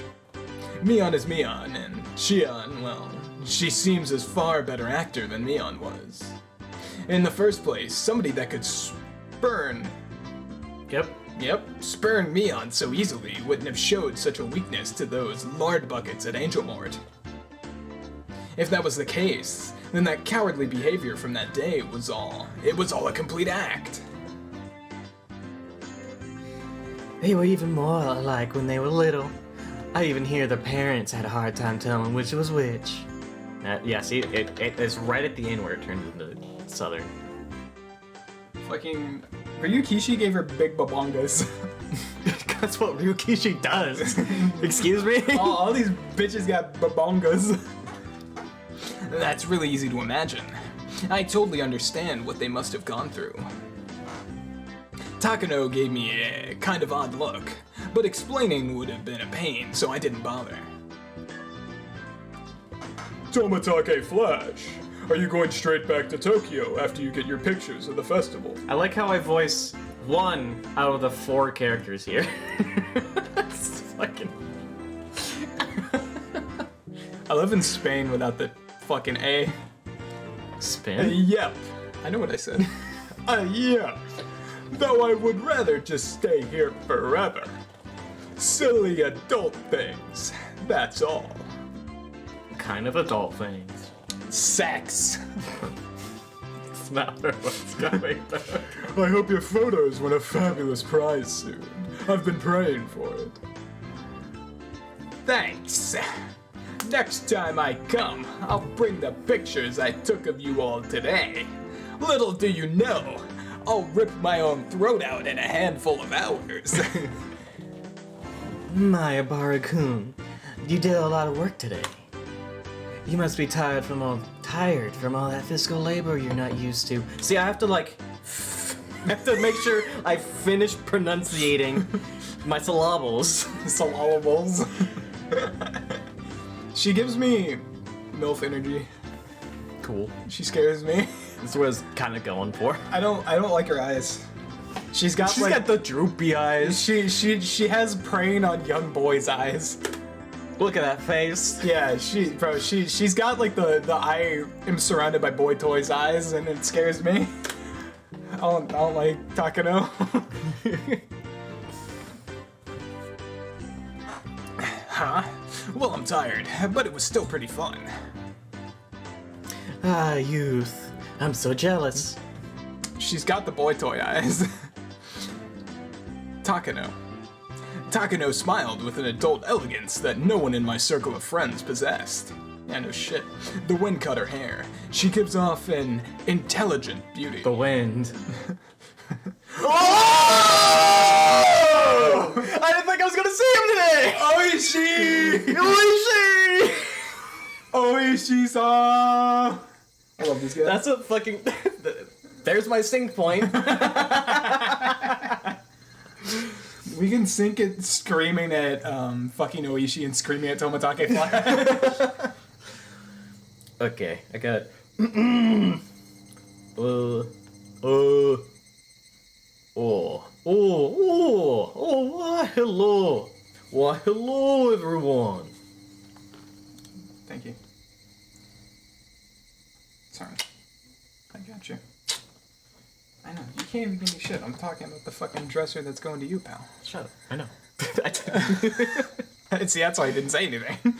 Mion is Mion, and Shion, well, she seems as far better actor than Mion was. In the first place, somebody that could spurn Mion so easily wouldn't have showed such a weakness to those lard buckets at Angel Mort. If that was the case, then that cowardly behavior from that day was all a complete act. They were even more alike when they were little. I even hear their parents had a hard time telling which was which. Yeah, see, it's right at the end where it turns into Southern. Fucking Ryukishi gave her big babongas. That's what Ryukishi does. Excuse me? all these bitches got babongas. That's really easy to imagine. I totally understand what they must have gone through. Takano gave me a kind of odd look, but explaining would have been a pain, so I didn't bother. Tomatake Flash, are you going straight back to Tokyo after you get your pictures of the festival? I like how I voice one out of the 4 characters here. It's fucking... I live in Spain without the fucking A. Spin? Yep. I know what I said. Yep. Though I would rather just stay here forever. Silly adult things, that's all. Kind of adult things. Sex. It's not what's coming though. I hope your photos win a fabulous prize soon. I've been praying for it. Thanks. Next time I come, I'll bring the pictures I took of you all today. Little do you know, I'll rip my own throat out in a handful of hours. Mayabara-kun, you did a lot of work today. You must be tired from all that physical labor you're not used to. See, I have to I have to make sure I finish pronunciating my syllables. Syllables. She gives me MILF energy. Cool. She scares me. That's what I was kind of going for. I don't like her eyes. She's got the droopy eyes. She has preying on young boys' eyes. Look at that face. Yeah, she's got like the I am surrounded by boy toys eyes, and it scares me. I don't like Takano. Huh? Well, I'm tired, but it was still pretty fun. Ah, youth. I'm so jealous. She's got the boy toy eyes. Takano smiled with an adult elegance that no one in my circle of friends possessed. Yeah, no shit. The wind cut her hair. She gives off an intelligent beauty. The wind. Oh! I didn't think I was gonna see him today! Oishi! Oishi! Oishi-san! I love this guy. That's a fucking... There's my sync point. We can sync it screaming at fucking Oishi and screaming at Tomatake Flash. Okay, I got... why hello. Why hello everyone. Thank you. Sorry. I got you. I know, you can't even give me shit. I'm talking about the fucking dresser that's going to you, pal. Shut up, I know. See, that's why I didn't say anything.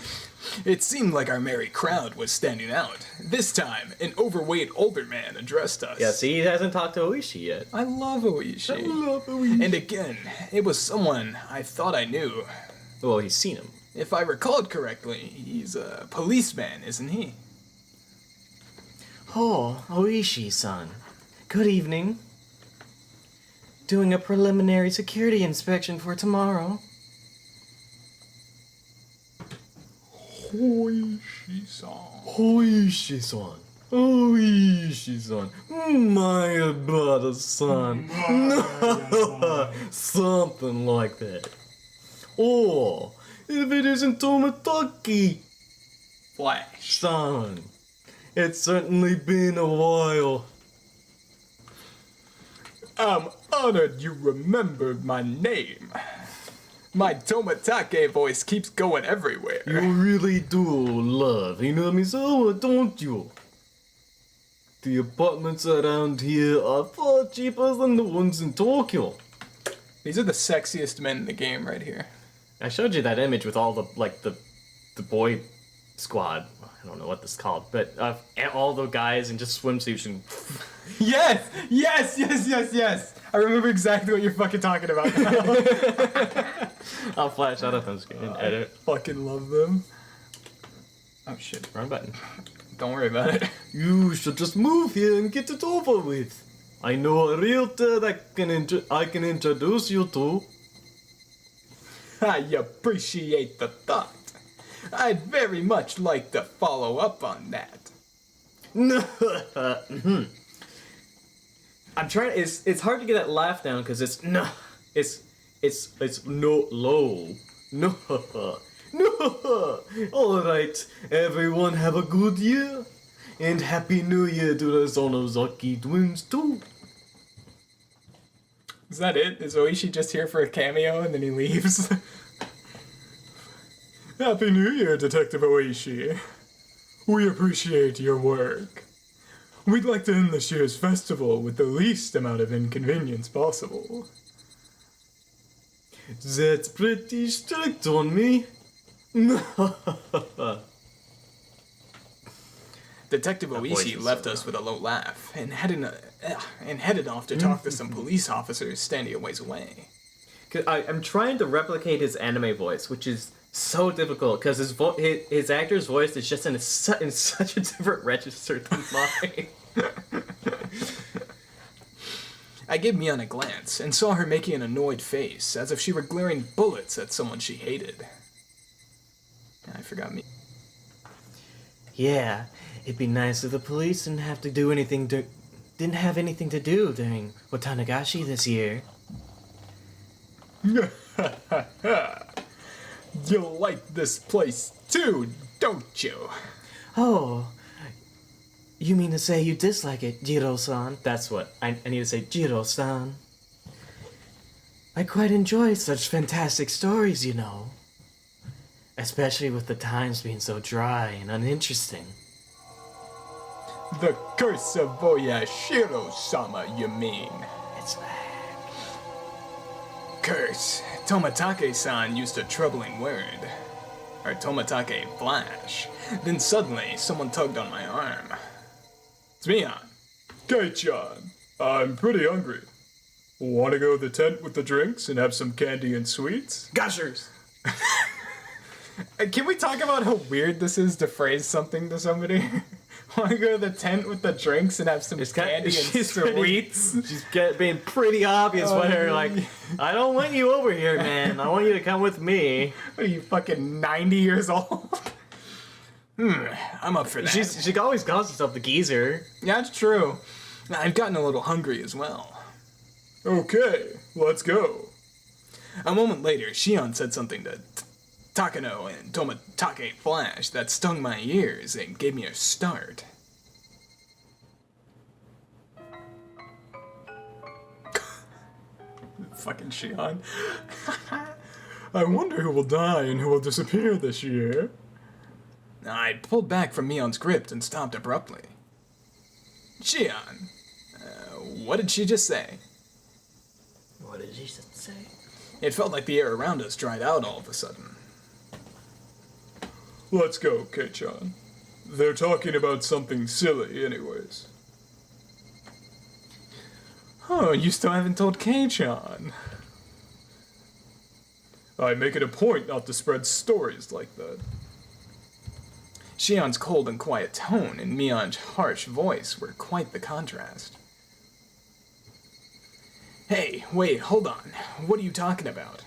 It seemed like our merry crowd was standing out. This time, an overweight older man addressed us. Yeah, see, he hasn't talked to Oishi yet. I love Oishi. And again, it was someone I thought I knew. Well, he's seen him. If I recalled correctly, he's a policeman, isn't he? Oh, Oishi-san. Good evening. Doing a preliminary security inspection for tomorrow. Oishi-san. Oishi-san. Oishi-san. My brother-san. Something like that. Oh, if it isn't Tomatake Flash. San. It's certainly been a while. I'm honored you remembered my name. My Tomatake voice keeps going everywhere. You really do love Hinamizawa, don't you? The apartments around here are far cheaper than the ones in Tokyo. These are the sexiest men in the game right here. I showed you that image with all the boy squad. I don't know what this is called, but all the guys in just swimsuits and... Yes! I remember exactly what you're fucking talking about now. I'll flash that up on screen and edit. Fucking love them. Oh shit. Wrong button. Don't worry about it. You should just move here and get it over with. I know a realtor that I can introduce you to. I appreciate the thought. I'd very much like to follow up on that. I'm trying. It's hard to get that laugh down because it's no. It's no low. No. No. All right, everyone, have a good year, and happy New Year to the Sonozaki twins too. Is that it? Is Oishi just here for a cameo and then he leaves? Happy New Year, Detective Oishi. We appreciate your work. We'd like to end this year's festival with the least amount of inconvenience possible. That's pretty strict on me. Detective voice Oishi is left so us with a low laugh and headed off to talk to some police officers standing a ways away. I'm trying to replicate his anime voice, which is so difficult because his actor's voice is just in such a different register than mine. I gave Mion a glance and saw her making an annoyed face, as if she were glaring bullets at someone she hated. I forgot me. Yeah, it'd be nice if the police didn't have anything to do during Watanagashi this year. You'll like this place too, don't you? Oh, you mean to say you dislike it, Jiro-san? That's what I need to say. Jiro-san. I quite enjoy such fantastic stories, you know. Especially with the times being so dry and uninteresting. The curse of Oyashiro-sama, you mean? It's back. Curse. Tomatake-san used a troubling word. Or Tomatake flash. Then suddenly, someone tugged on my arm. It's Mion. Kei-chan, I'm pretty hungry. Wanna go to the tent with the drinks and have some candy and sweets? Gushers. Can we talk about how weird this is to phrase something to somebody? Wanna go to the tent with the drinks and have some candy and sweets? She's being pretty obvious with her, like, I don't want you over here, man. I want you to come with me. What are you, fucking 90 years old? I'm up for that. She always calls herself the geezer. Yeah, that's true. I've gotten a little hungry as well. Okay, let's go. A moment later, Shion said something to Takano and Tomatake Flash that stung my ears and gave me a start. Fucking Shion. I wonder who will die and who will disappear this year. I pulled back from Mion's grip and stopped abruptly. Shion, what did she just say? What did she say? It felt like the air around us dried out all of a sudden. Let's go, Kei-chan. They're talking about something silly anyways. Oh, you still haven't told Kei-chan. I make it a point not to spread stories like that. Shion's cold and quiet tone and Mion's harsh voice were quite the contrast. Hey, wait, hold on. What are you talking about?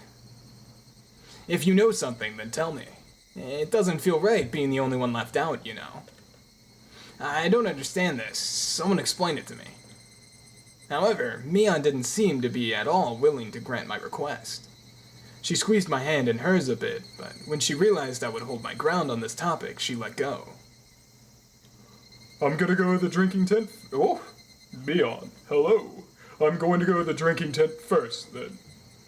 If you know something, then tell me. It doesn't feel right being the only one left out, you know. I don't understand this. Someone explain it to me. However, Mion didn't seem to be at all willing to grant my request. She squeezed my hand in hers a bit, but when she realized I would hold my ground on this topic, she let go. I'm gonna go to the drinking tent. Oh, Mion, hello. I'm going to go to the drinking tent first, then.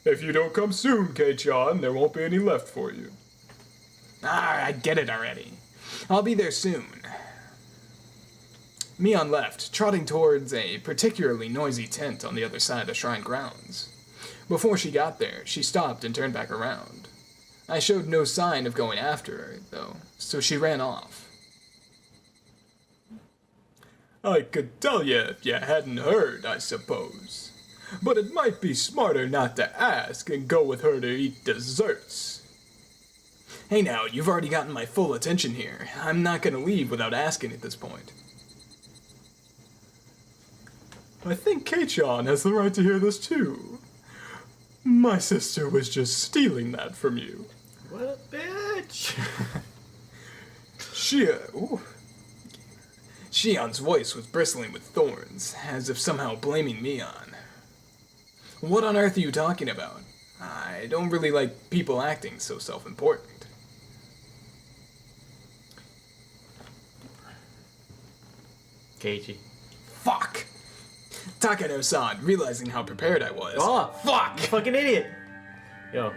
If you don't come soon, Kei-chan, there won't be any left for you. Ah, I get it already. I'll be there soon. Mion left, trotting towards a particularly noisy tent on the other side of the shrine grounds. Before she got there, she stopped and turned back around. I showed no sign of going after her, though, so she ran off. I could tell you if you hadn't heard, I suppose. But it might be smarter not to ask and go with her to eat desserts. Hey now, you've already gotten my full attention here. I'm not gonna leave without asking at this point. I think Kei-chan has the right to hear this too. My sister was just stealing that from you. What a bitch! Shion's voice was bristling with thorns, as if somehow blaming Mion. What on earth are you talking about? I don't really like people acting so self-important. Keiichi. Fuck! Takano-san, realizing how prepared I was. Oh, fuck! you fucking idiot! Yo.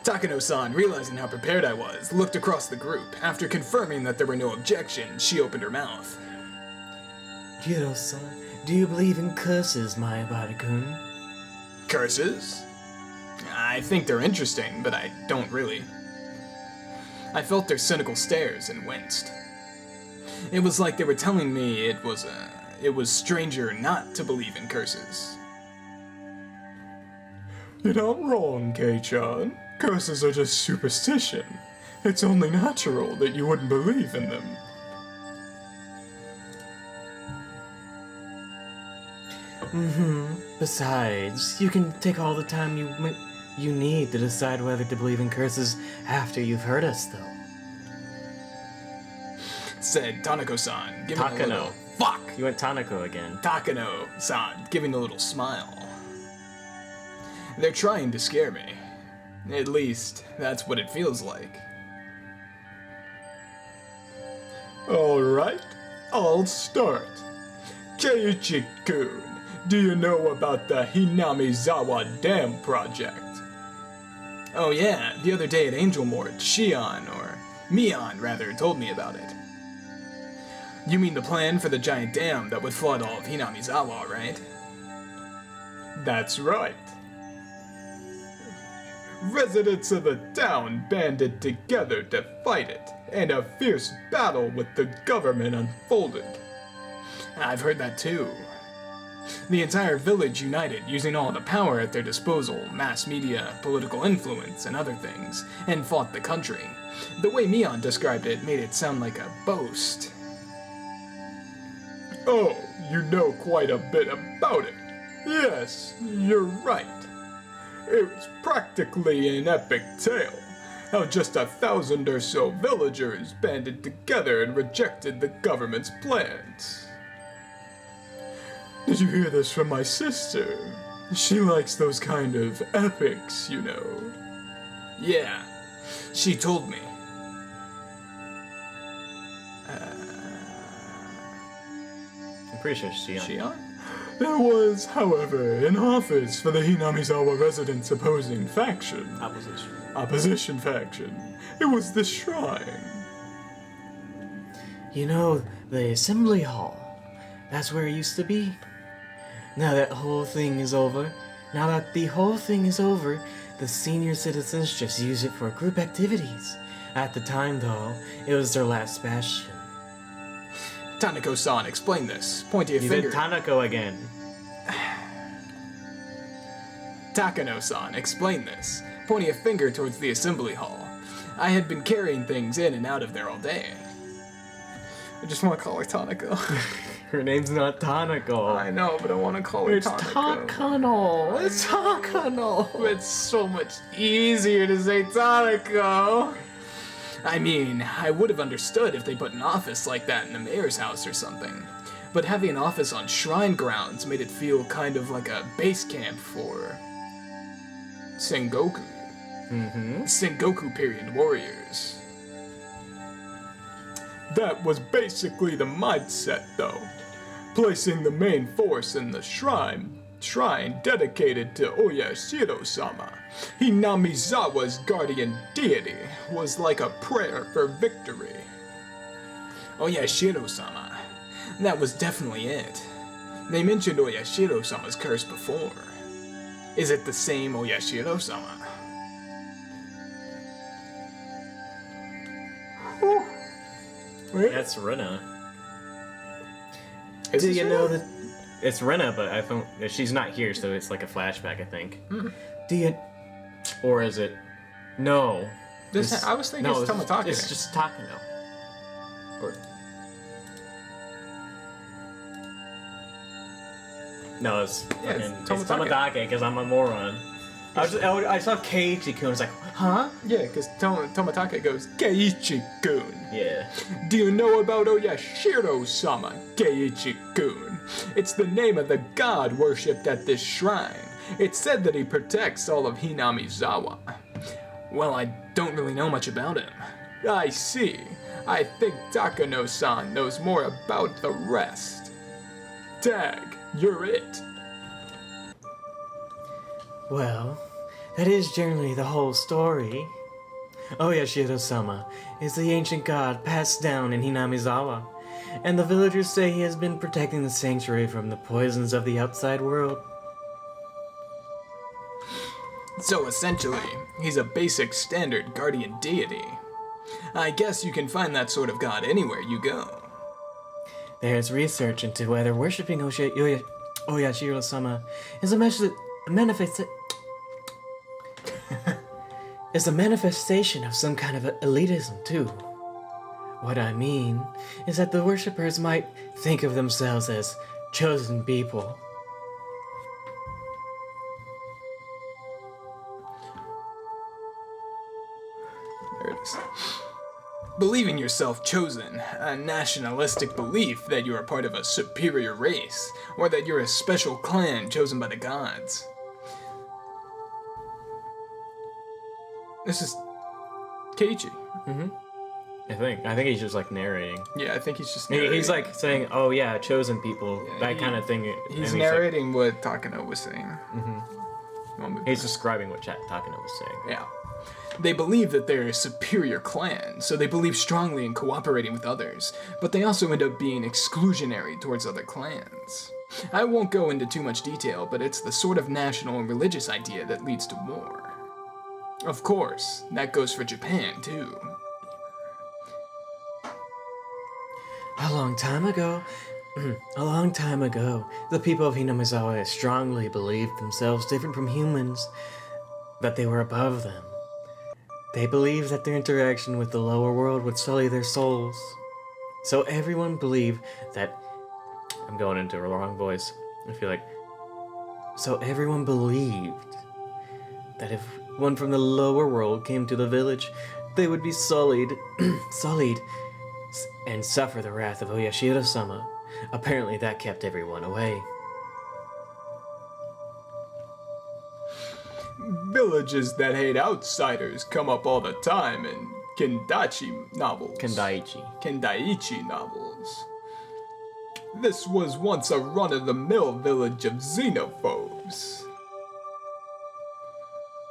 Takano-san, realizing how prepared I was, looked across the group. After confirming that there were no objections, she opened her mouth. Jiro-san, do you believe in curses, Mayabara-kun? Curses? I think they're interesting, but I don't really. I felt their cynical stares and winced. It was like they were telling me it was stranger not to believe in curses. You're not wrong, Kei-chan. Curses are just superstition. It's only natural that you wouldn't believe in them. Besides, you can take all the time you need to decide whether to believe in curses after you've heard us, though. Said Tanako-san, giving a Takano. little... Fuck! You went Tanako again. Takano-san, giving a little smile. They're trying to scare me. At least, that's what it feels like. Alright, I'll start. Keiichi-kun, do you know about the Hinamizawa Dam project? Oh yeah, the other day at Angel Mort, Mion rather, told me about it. You mean the plan for the giant dam that would flood all of Hinamizawa, right? That's right. Residents of the town banded together to fight it, and a fierce battle with the government unfolded. I've heard that too. The entire village united, using all the power at their disposal, mass media, political influence, and other things, and fought the country. The way Mion described it made it sound like a boast. Oh, you know quite a bit about it. Yes, you're right. It was practically an epic tale, how just 1,000 or so villagers banded together and rejected the government's plans. Did you hear this from my sister? She likes those kind of epics, you know. Yeah, she told me. I'm pretty sure Shion. Shion? There was, however, an office for the Hinamizawa residents' opposing faction. Opposition faction. It was the shrine. You know, the assembly hall. That's where it used to be. Now that the whole thing is over, the senior citizens just use it for group activities. At the time, though, it was their last bastion. Tanako-san, explain this. Pointing a You finger. did Tanako again. Takano-san, explain this. Pointing a finger towards the assembly hall. I had been carrying things in and out of there all day. I just want to call her Tanako. Her name's not Tanako. I know, but I want to call her Tanako. Takano. It's Takano. It's so much easier to say Tanako. I mean, I would have understood if they put an office like that in the mayor's house or something. But having an office on shrine grounds made it feel kind of like a base camp for Sengoku. Sengoku period warriors. That was basically the mindset, though. Placing the main force in the shrine dedicated to Oyashiro-sama, Hinamizawa's guardian deity, was like a prayer for victory. Oyashiro-sama. That was definitely it. They mentioned Oyashiro-sama's curse before. Is it the same Oyashiro-sama? That's Rena. Do you know that? It's Rena, but I don't. She's not here, so it's like a flashback, I think. Do you? Or is it? No. I was thinking it's Tomatake. It's just Takano. Or. No, it's it's it's Tomatake because I'm a moron. I saw Keiichi-kun. I was like, huh? Yeah, because Tomatake goes, Keiichi-kun. Yeah. Do you know about Oyashiro-sama, Keiichi-kun? It's the name of the god worshipped at this shrine. It's said that he protects all of Hinamizawa. Well, I don't really know much about him. I see. I think Takano-san knows more about the rest. Tag, you're it. Well, that is generally the whole story. Oyashiro-sama is the ancient god passed down in Hinamizawa, and the villagers say he has been protecting the sanctuary from the poisons of the outside world. So essentially, he's a basic standard guardian deity. I guess you can find that sort of god anywhere you go. There's research into whether worshipping Oyashiro-sama is a manifestation of some kind of elitism, too. What I mean is that the worshippers might think of themselves as chosen people. There it is. Believing yourself chosen, a nationalistic belief that you are part of a superior race, or that you're a special clan chosen by the gods. This is Keiichi. I think he's just like narrating. Yeah, I think he's just narrating. He's like saying, "Oh yeah, chosen people," that kind of thing. He's and narrating what Takano was saying. He's describing what Takano was saying. Yeah. They believe that they're a superior clan, so they believe strongly in cooperating with others, but they also end up being exclusionary towards other clans. I won't go into too much detail, but it's the sort of national and religious idea that leads to war. Of course, that goes for Japan, too. A long time ago, the people of Hinamizawa strongly believed themselves different from humans, that they were above them. They believed that their interaction with the lower world would sully their souls. So everyone believed that... I'm going into a wrong voice. I feel like... So everyone believed that if one from the lower world came to the village, they would be sullied, and suffer the wrath of Oyashiro-sama. Apparently that kept everyone away. Villages that hate outsiders come up all the time in Kendaichi novels. Kendaichi novels. This was once a run-of-the-mill village of xenophobes.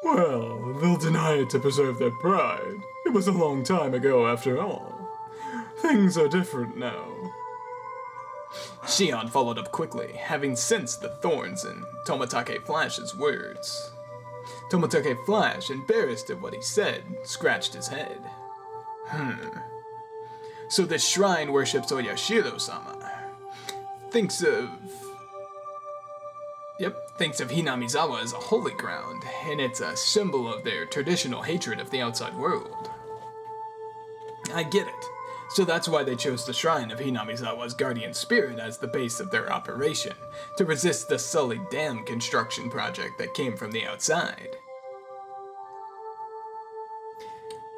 Well, they'll deny it to preserve their pride. It was a long time ago, after all. Things are different now. Shion followed up quickly, having sensed the thorns in Tomatake Flash's words. Tomatake Flash, embarrassed at what he said, scratched his head. So this shrine worships Oyashiro-sama. Thinks of Hinamizawa as a holy ground, and it's a symbol of their traditional hatred of the outside world. I get it. So that's why they chose the shrine of Hinamizawa's guardian spirit as the base of their operation, to resist the sullied dam construction project that came from the outside.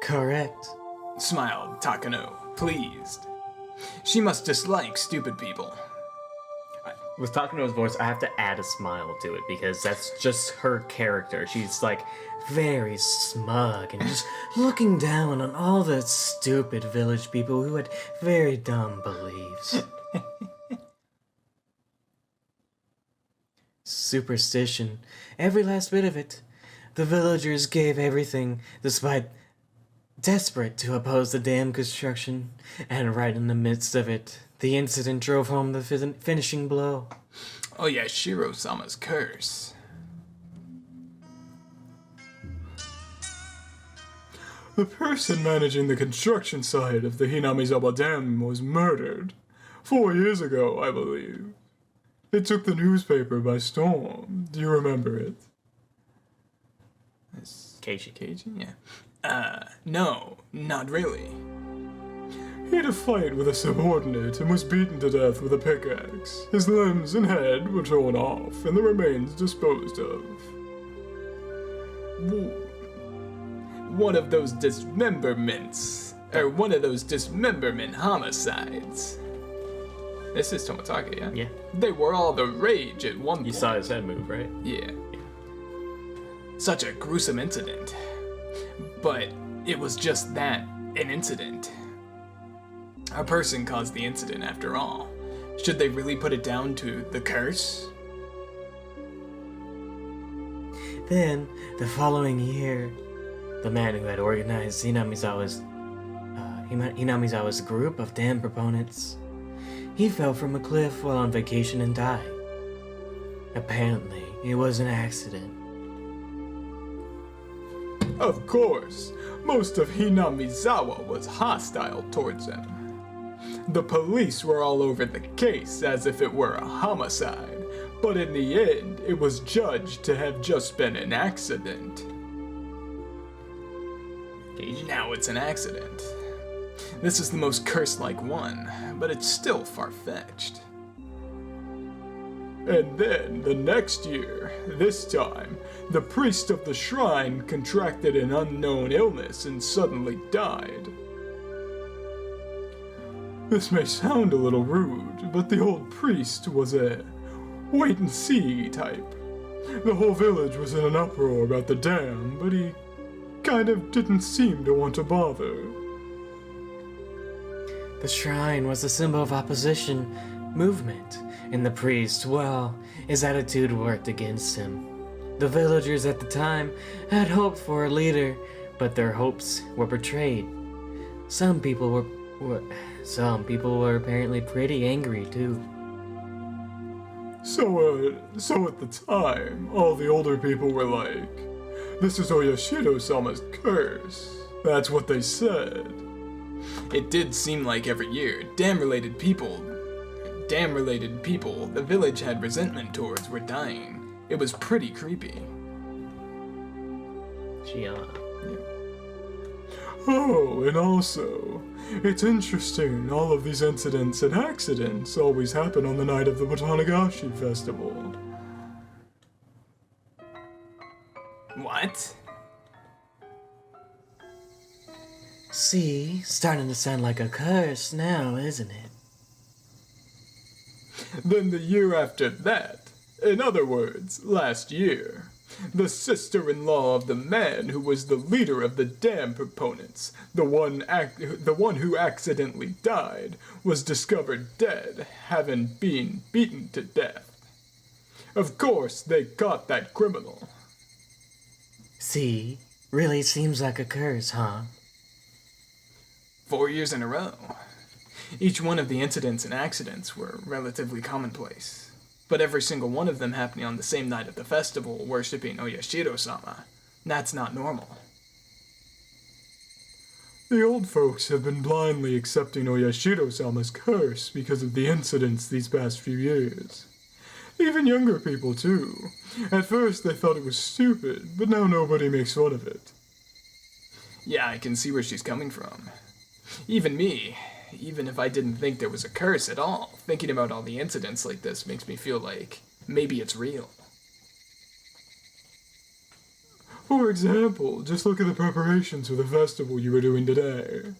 Correct. Smiled Takano, pleased. She must dislike stupid people. with Takano's voice, I have to add a smile to it because that's just her character. She's like very smug and just looking down on all the stupid village people who had very dumb beliefs. Superstition, every last bit of it. The villagers gave everything, despite desperate to oppose the dam construction, and right in the midst of it, the incident drove home the finishing blow. Oh yeah, Shiro-sama's curse. The person managing the construction site of the Hinamizawa Dam was murdered 4 years ago, I believe. It took the newspaper by storm. Do you remember it? Keiji, yeah. No, not really. He had a fight with a subordinate and was beaten to death with a pickaxe. His limbs and head were torn off, and the remains disposed of. One of those dismemberments. Or one of those dismemberment homicides. This is Toмотake, yeah? Yeah. They were all the rage at one point. You saw his head move, right? Yeah. Such a gruesome incident. But it was just that, an incident. A person caused the incident after all. Should they really put it down to the curse? Then, the following year, the man who had organized Hinamizawa's group of dam proponents, he fell from a cliff while on vacation and died. Apparently, it was an accident. Of course, most of Hinamizawa was hostile towards him. The police were all over the case as if it were a homicide, but in the end, it was judged to have just been an accident. Now it's an accident. This is the most curse-like one, but it's still far-fetched. And then, the next year, this time, the priest of the shrine contracted an unknown illness and suddenly died. This may sound a little rude, but the old priest was a wait-and-see type. The whole village was in an uproar about the dam, but he kind of didn't seem to want to bother. The shrine was a symbol of opposition movement, and the priest, well, his attitude worked against him. The villagers at the time had hoped for a leader, but their hopes were betrayed. Some people were apparently pretty angry too. So at the time, all the older people were like, "This is Oyashiro-sama's curse." That's what they said. It did seem like every year, dam-related people the village had resentment towards were dying. It was pretty creepy. Oh, and also, it's interesting, all of these incidents and accidents always happen on the night of the Watanagashi festival. What? See, starting to sound like a curse now, isn't it? Then the year after that, in other words, last year, the sister-in-law of the man who was the leader of the dam proponents, the one who accidentally died, was discovered dead, having been beaten to death. Of course, they caught that criminal. See, really seems like a curse, huh? 4 years in a row. Each one of the incidents and accidents were relatively commonplace, but every single one of them happening on the same night of the festival, worshipping Oyashiro-sama. That's not normal. The old folks have been blindly accepting Oyashiro-sama's curse because of the incidents these past few years. Even younger people, too. At first they thought it was stupid, but now nobody makes fun of it. Yeah, I can see where she's coming from. Even me, even if I didn't think there was a curse at all, thinking about all the incidents like this makes me feel like maybe it's real. For example, just look at the preparations for the festival you were doing today.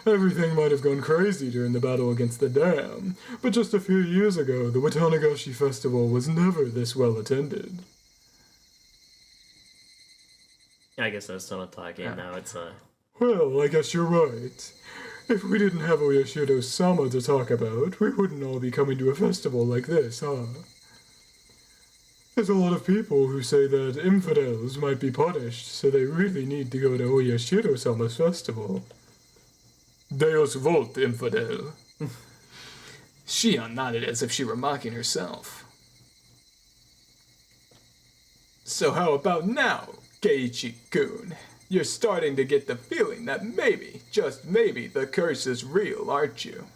Everything might have gone crazy during the battle against the dam, but just a few years ago, the Watanagashi festival was never this well attended. I guess that's not a talking now. It's a. Well, I guess you're right. If we didn't have Oyashiro-sama to talk about, we wouldn't all be coming to a festival like this, huh? There's a lot of people who say that infidels might be punished, so they really need to go to Oyashiro-sama's festival. Deus Volt, infidel. Shion nodded as if she were mocking herself. So how about now, Keiichi-kun? You're starting to get the feeling that maybe, just maybe, the curse is real, aren't you?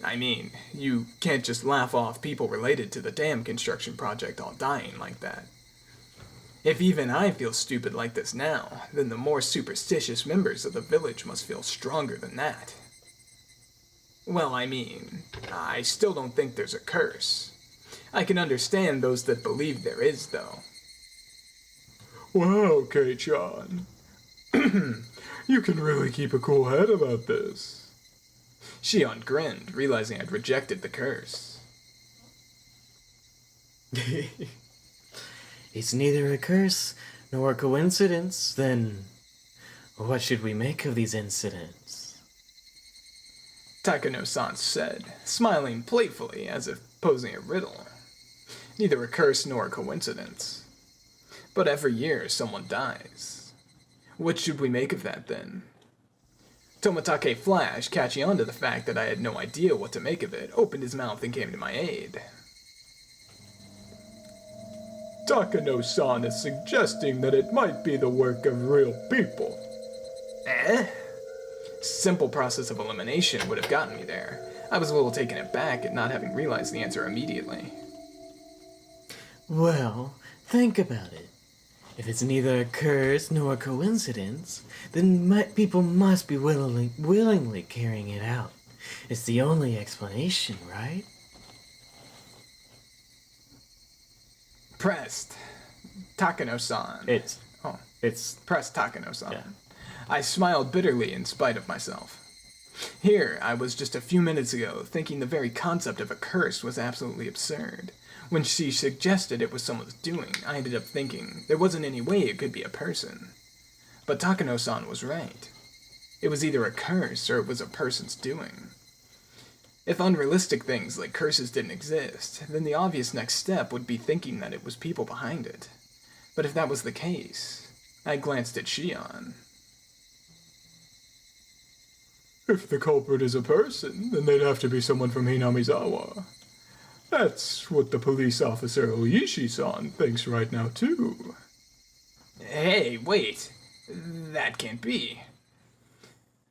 I mean, you can't just laugh off people related to the dam construction project all dying like that. If even I feel stupid like this now, then the more superstitious members of the village must feel stronger than that. Well, I mean, I still don't think there's a curse. I can understand those that believe there is, though. Wow, Kei-chan. You can really keep a cool head about this. Shion grinned, realizing I'd rejected the curse. It's neither a curse nor a coincidence, then what should we make of these incidents? Takano-san said, smiling playfully as if posing a riddle. Neither a curse nor a coincidence. But every year someone dies. What should we make of that then? Tomitake Flash, catching on to the fact that I had no idea what to make of it, opened his mouth and came to my aid. Takano-san is suggesting that it might be the work of real people. Eh? Simple process of elimination would have gotten me there. I was a little taken aback at not having realized the answer immediately. Well, think about it. If it's neither a curse nor a coincidence, then people must be willingly carrying it out. It's the only explanation, right? Pressed. Takano-san. It's Pressed Takano-san. Yeah. I smiled bitterly in spite of myself. Here, I was just a few minutes ago thinking the very concept of a curse was absolutely absurd. When she suggested it was someone's doing, I ended up thinking there wasn't any way it could be a person. But Takano-san was right. It was either a curse or it was a person's doing. If unrealistic things like curses didn't exist, then the obvious next step would be thinking that it was people behind it. But if that was the case, I glanced at Shion. If the culprit is a person, then they'd have to be someone from Hinamizawa. That's what the police officer Oishi-san thinks right now, too. Hey, wait. That can't be.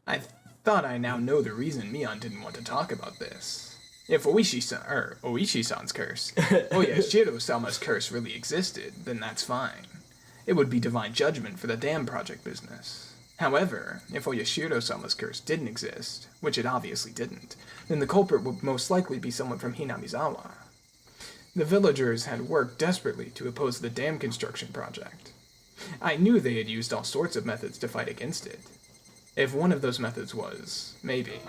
I thought I now know the reason Mion didn't want to talk about this. If Oishi-san's curse, Oyashiro-sama's curse really existed, then that's fine. It would be divine judgment for the dam project business. However, if Oyashiro-sama's curse didn't exist, which it obviously didn't, then the culprit would most likely be someone from Hinamizawa. The villagers had worked desperately to oppose the dam construction project. I knew they had used all sorts of methods to fight against it. If one of those methods was, maybe.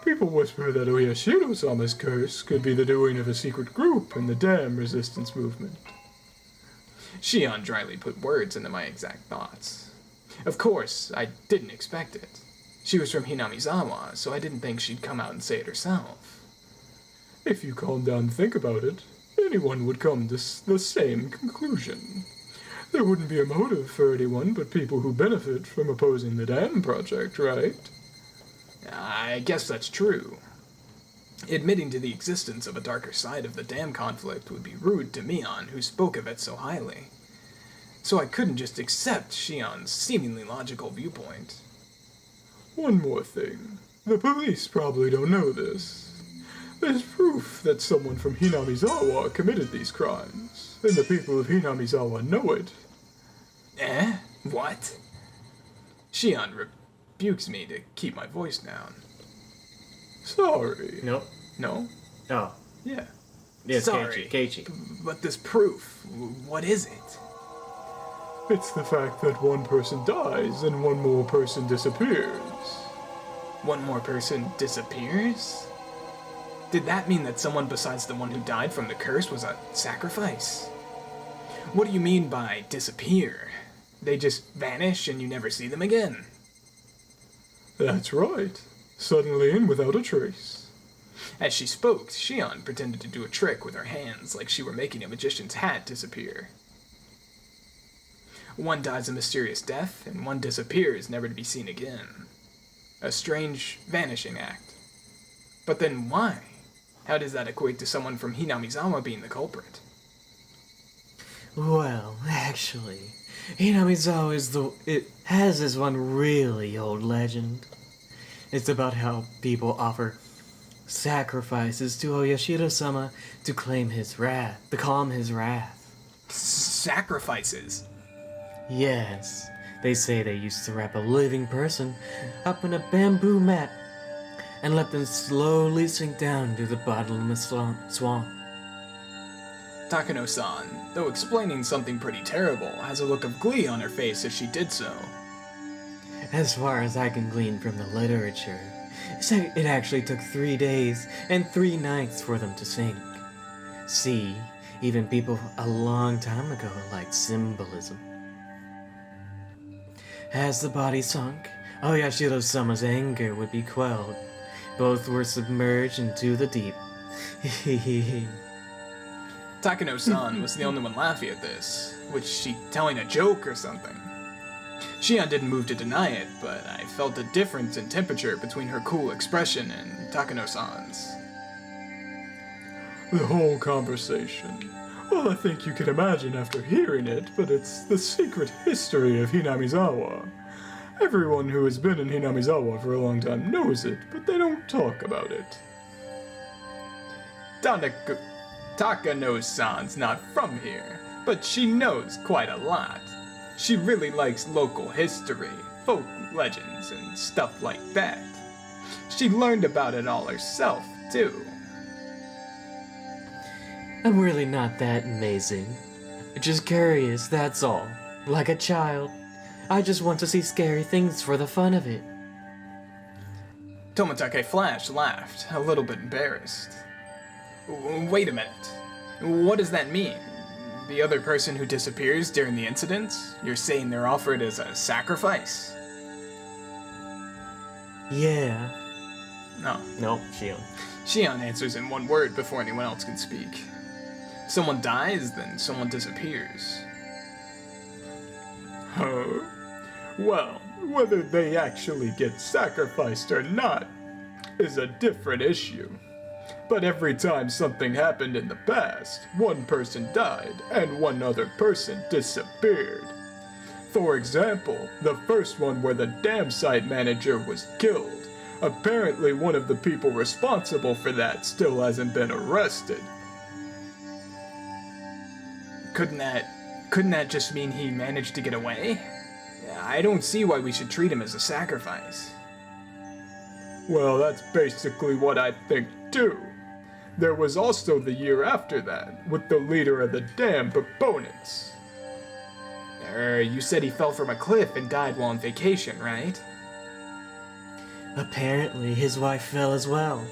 People whisper that Oyashiro-sama's curse could be the doing of a secret group in the dam resistance movement. Shion dryly put words into my exact thoughts. Of course, I didn't expect it. She was from Hinamizawa, so I didn't think she'd come out and say it herself. If you calm down and think about it, anyone would come to the same conclusion. There wouldn't be a motive for anyone but people who benefit from opposing the dam project, right? I guess that's true. Admitting to the existence of a darker side of the dam conflict would be rude to Mion, who spoke of it so highly. So I couldn't just accept Shion's seemingly logical viewpoint. One more thing. The police probably don't know this. There's proof that someone from Hinamizawa committed these crimes, and the people of Hinamizawa know it. Eh? What? Shion rebukes me to keep my voice down. Sorry. Nope. No? Oh. Yeah. Yeah, Sorry. Keiichi. But this proof, what is it? It's the fact that one person dies and one more person disappears. One more person disappears? Did that mean that someone besides the one who died from the curse was a sacrifice? What do you mean by disappear? They just vanish and you never see them again? That's right. Suddenly and without a trace. As she spoke, Shion pretended to do a trick with her hands like she were making a magician's hat disappear. One dies a mysterious death, and one disappears never to be seen again. A strange vanishing act. But then why? How does that equate to someone from Hinamizawa being the culprit? Well, actually, Hinamizawa has this one really old legend. It's about how people offer sacrifices to Oyashiro-sama to calm his wrath. Sacrifices? Yes, they say they used to wrap a living person up in a bamboo mat and let them slowly sink down to the bottom of a swamp. Takano-san, though explaining something pretty terrible, has a look of glee on her face as she did so. As far as I can glean from the literature, it actually took 3 days and 3 nights for them to sink. See, even people a long time ago liked symbolism. As the body sunk, Oyashiro-sama's anger would be quelled. Both were submerged into the deep. Takano-san was the only one laughing at this. Was she telling a joke or something? Shion didn't move to deny it, but I felt a difference in temperature between her cool expression and Takano-san's. The whole conversation. Well, I think you can imagine after hearing it, but it's the secret history of Hinamizawa. Everyone who has been in Hinamizawa for a long time knows it, but they don't talk about it. Takano-san's not from here, but she knows quite a lot. She really likes local history, folk legends, and stuff like that. She learned about it all herself, too. I'm really not that amazing. Just curious, that's all. Like a child. I just want to see scary things for the fun of it. Toмотake Flash laughed, a little bit embarrassed. Wait a minute. What does that mean? The other person who disappears during the incidents? You're saying they're offered as a sacrifice? Yeah. No. Nope, Shion. Shion answers in one word before anyone else can speak. Someone dies, then someone disappears. Huh? Well, whether they actually get sacrificed or not is a different issue. But every time something happened in the past, one person died and one other person disappeared. For example, the first one where the dam site manager was killed. Apparently one of the people responsible for that still hasn't been arrested. Couldn't that just mean he managed to get away? I don't see why we should treat him as a sacrifice. Well, that's basically what I think too. There was also the year after that, with the leader of the dam proponents. You said he fell from a cliff and died while on vacation, right? Apparently, his wife fell as well.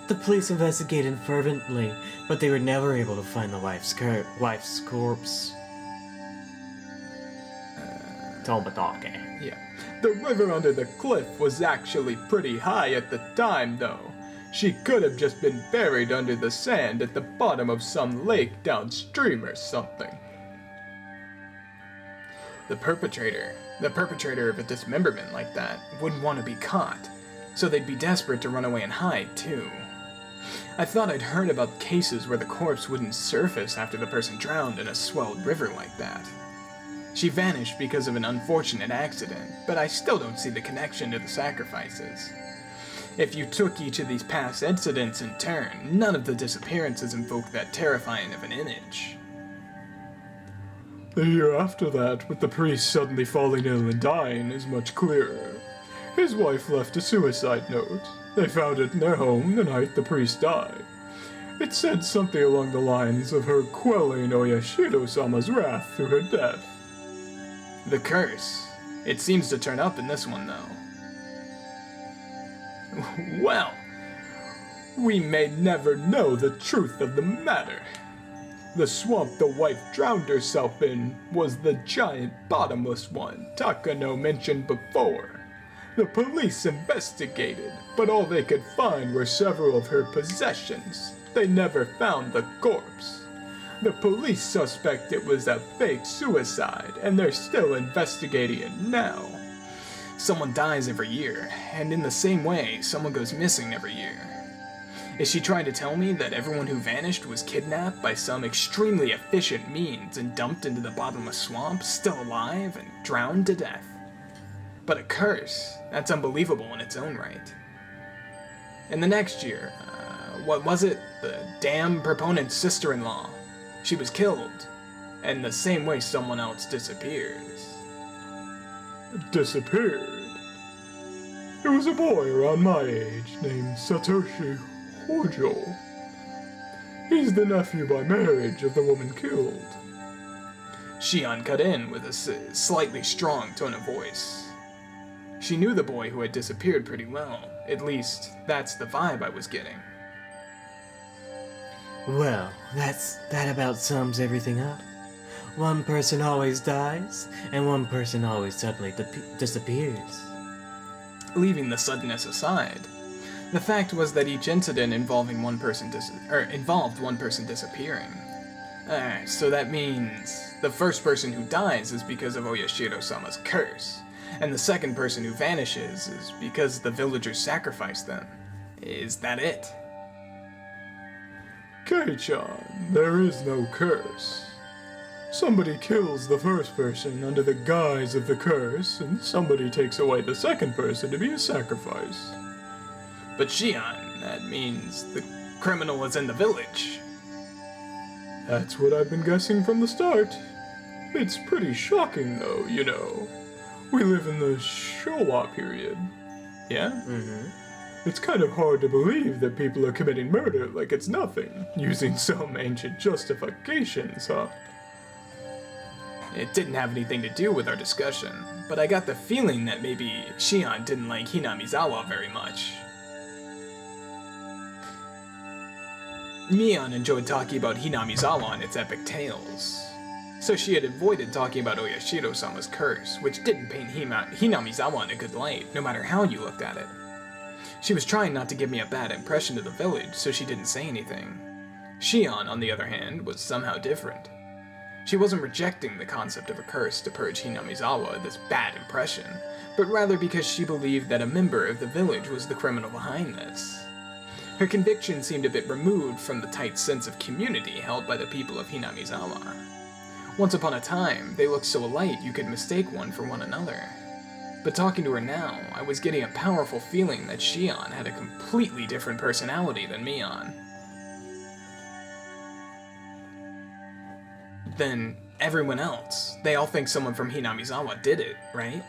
The police investigated fervently, but they were never able to find the wife's corpse. Toмотake. Yeah. The river under the cliff was actually pretty high at the time, though. She could have just been buried under the sand at the bottom of some lake downstream or something. The perpetrator of a dismemberment like that wouldn't want to be caught, so they'd be desperate to run away and hide, too. I thought I'd heard about cases where the corpse wouldn't surface after the person drowned in a swelled river like that. She vanished because of an unfortunate accident, but I still don't see the connection to the sacrifices. If you took each of these past incidents in turn, none of the disappearances invoke that terrifying of an image. The year after that, with the priest suddenly falling ill and dying, is much clearer. His wife left a suicide note. They found it in their home the night the priest died. It said something along the lines of her quelling Oyashiro-sama's wrath through her death. The curse. It seems to turn up in this one, though. Well, we may never know the truth of the matter. The swamp the wife drowned herself in was the giant bottomless one Takano mentioned before. The police investigated, but all they could find were several of her possessions. They never found the corpse. The police suspect it was a fake suicide, and they're still investigating it now. Someone dies every year, and in the same way, someone goes missing every year. Is she trying to tell me that everyone who vanished was kidnapped by some extremely efficient means and dumped into the bottomless swamp, still alive, and drowned to death? But a curse, that's unbelievable in its own right. And the next year, what was it? The damn proponent's sister-in-law. She was killed, and the same way someone else disappears. Disappeared? It was a boy around my age named Satoshi Hojo. He's the nephew by marriage of the woman killed. Shion cut in with a slightly strong tone of voice. She knew the boy who had disappeared pretty well. At least, that's the vibe I was getting. Well, that about sums everything up. One person always dies, and one person always suddenly disappears. Leaving the suddenness aside, the fact was that each incident involving involved one person disappearing. So that means the first person who dies is because of Oyashiro-sama's curse, and the second person who vanishes is because the villagers sacrificed them. Is that it? Kei-chan, there is no curse. Somebody kills the first person under the guise of the curse, and somebody takes away the second person to be a sacrifice. But Shion, that means the criminal is in the village. That's what I've been guessing from the start. It's pretty shocking though, you know. We live in the Showa period. Yeah? Mm-hmm. It's kind of hard to believe that people are committing murder like it's nothing, using some ancient justifications, huh? It didn't have anything to do with our discussion, but I got the feeling that maybe Shion didn't like Hinamizawa very much. Mion enjoyed talking about Hinamizawa and its epic tales, so she had avoided talking about Oyashiro-sama's curse, which didn't paint Hinamizawa in a good light, no matter how you looked at it. She was trying not to give me a bad impression of the village, so she didn't say anything. Shion, on the other hand, was somehow different. She wasn't rejecting the concept of a curse to purge Hinamizawa this bad impression, but rather because she believed that a member of the village was the criminal behind this. Her conviction seemed a bit removed from the tight sense of community held by the people of Hinamizawa. Once upon a time, they looked so alike you could mistake one for one another. But talking to her now, I was getting a powerful feeling that Shion had a completely different personality than Mion. Then everyone else, they all think someone from Hinamizawa did it, right?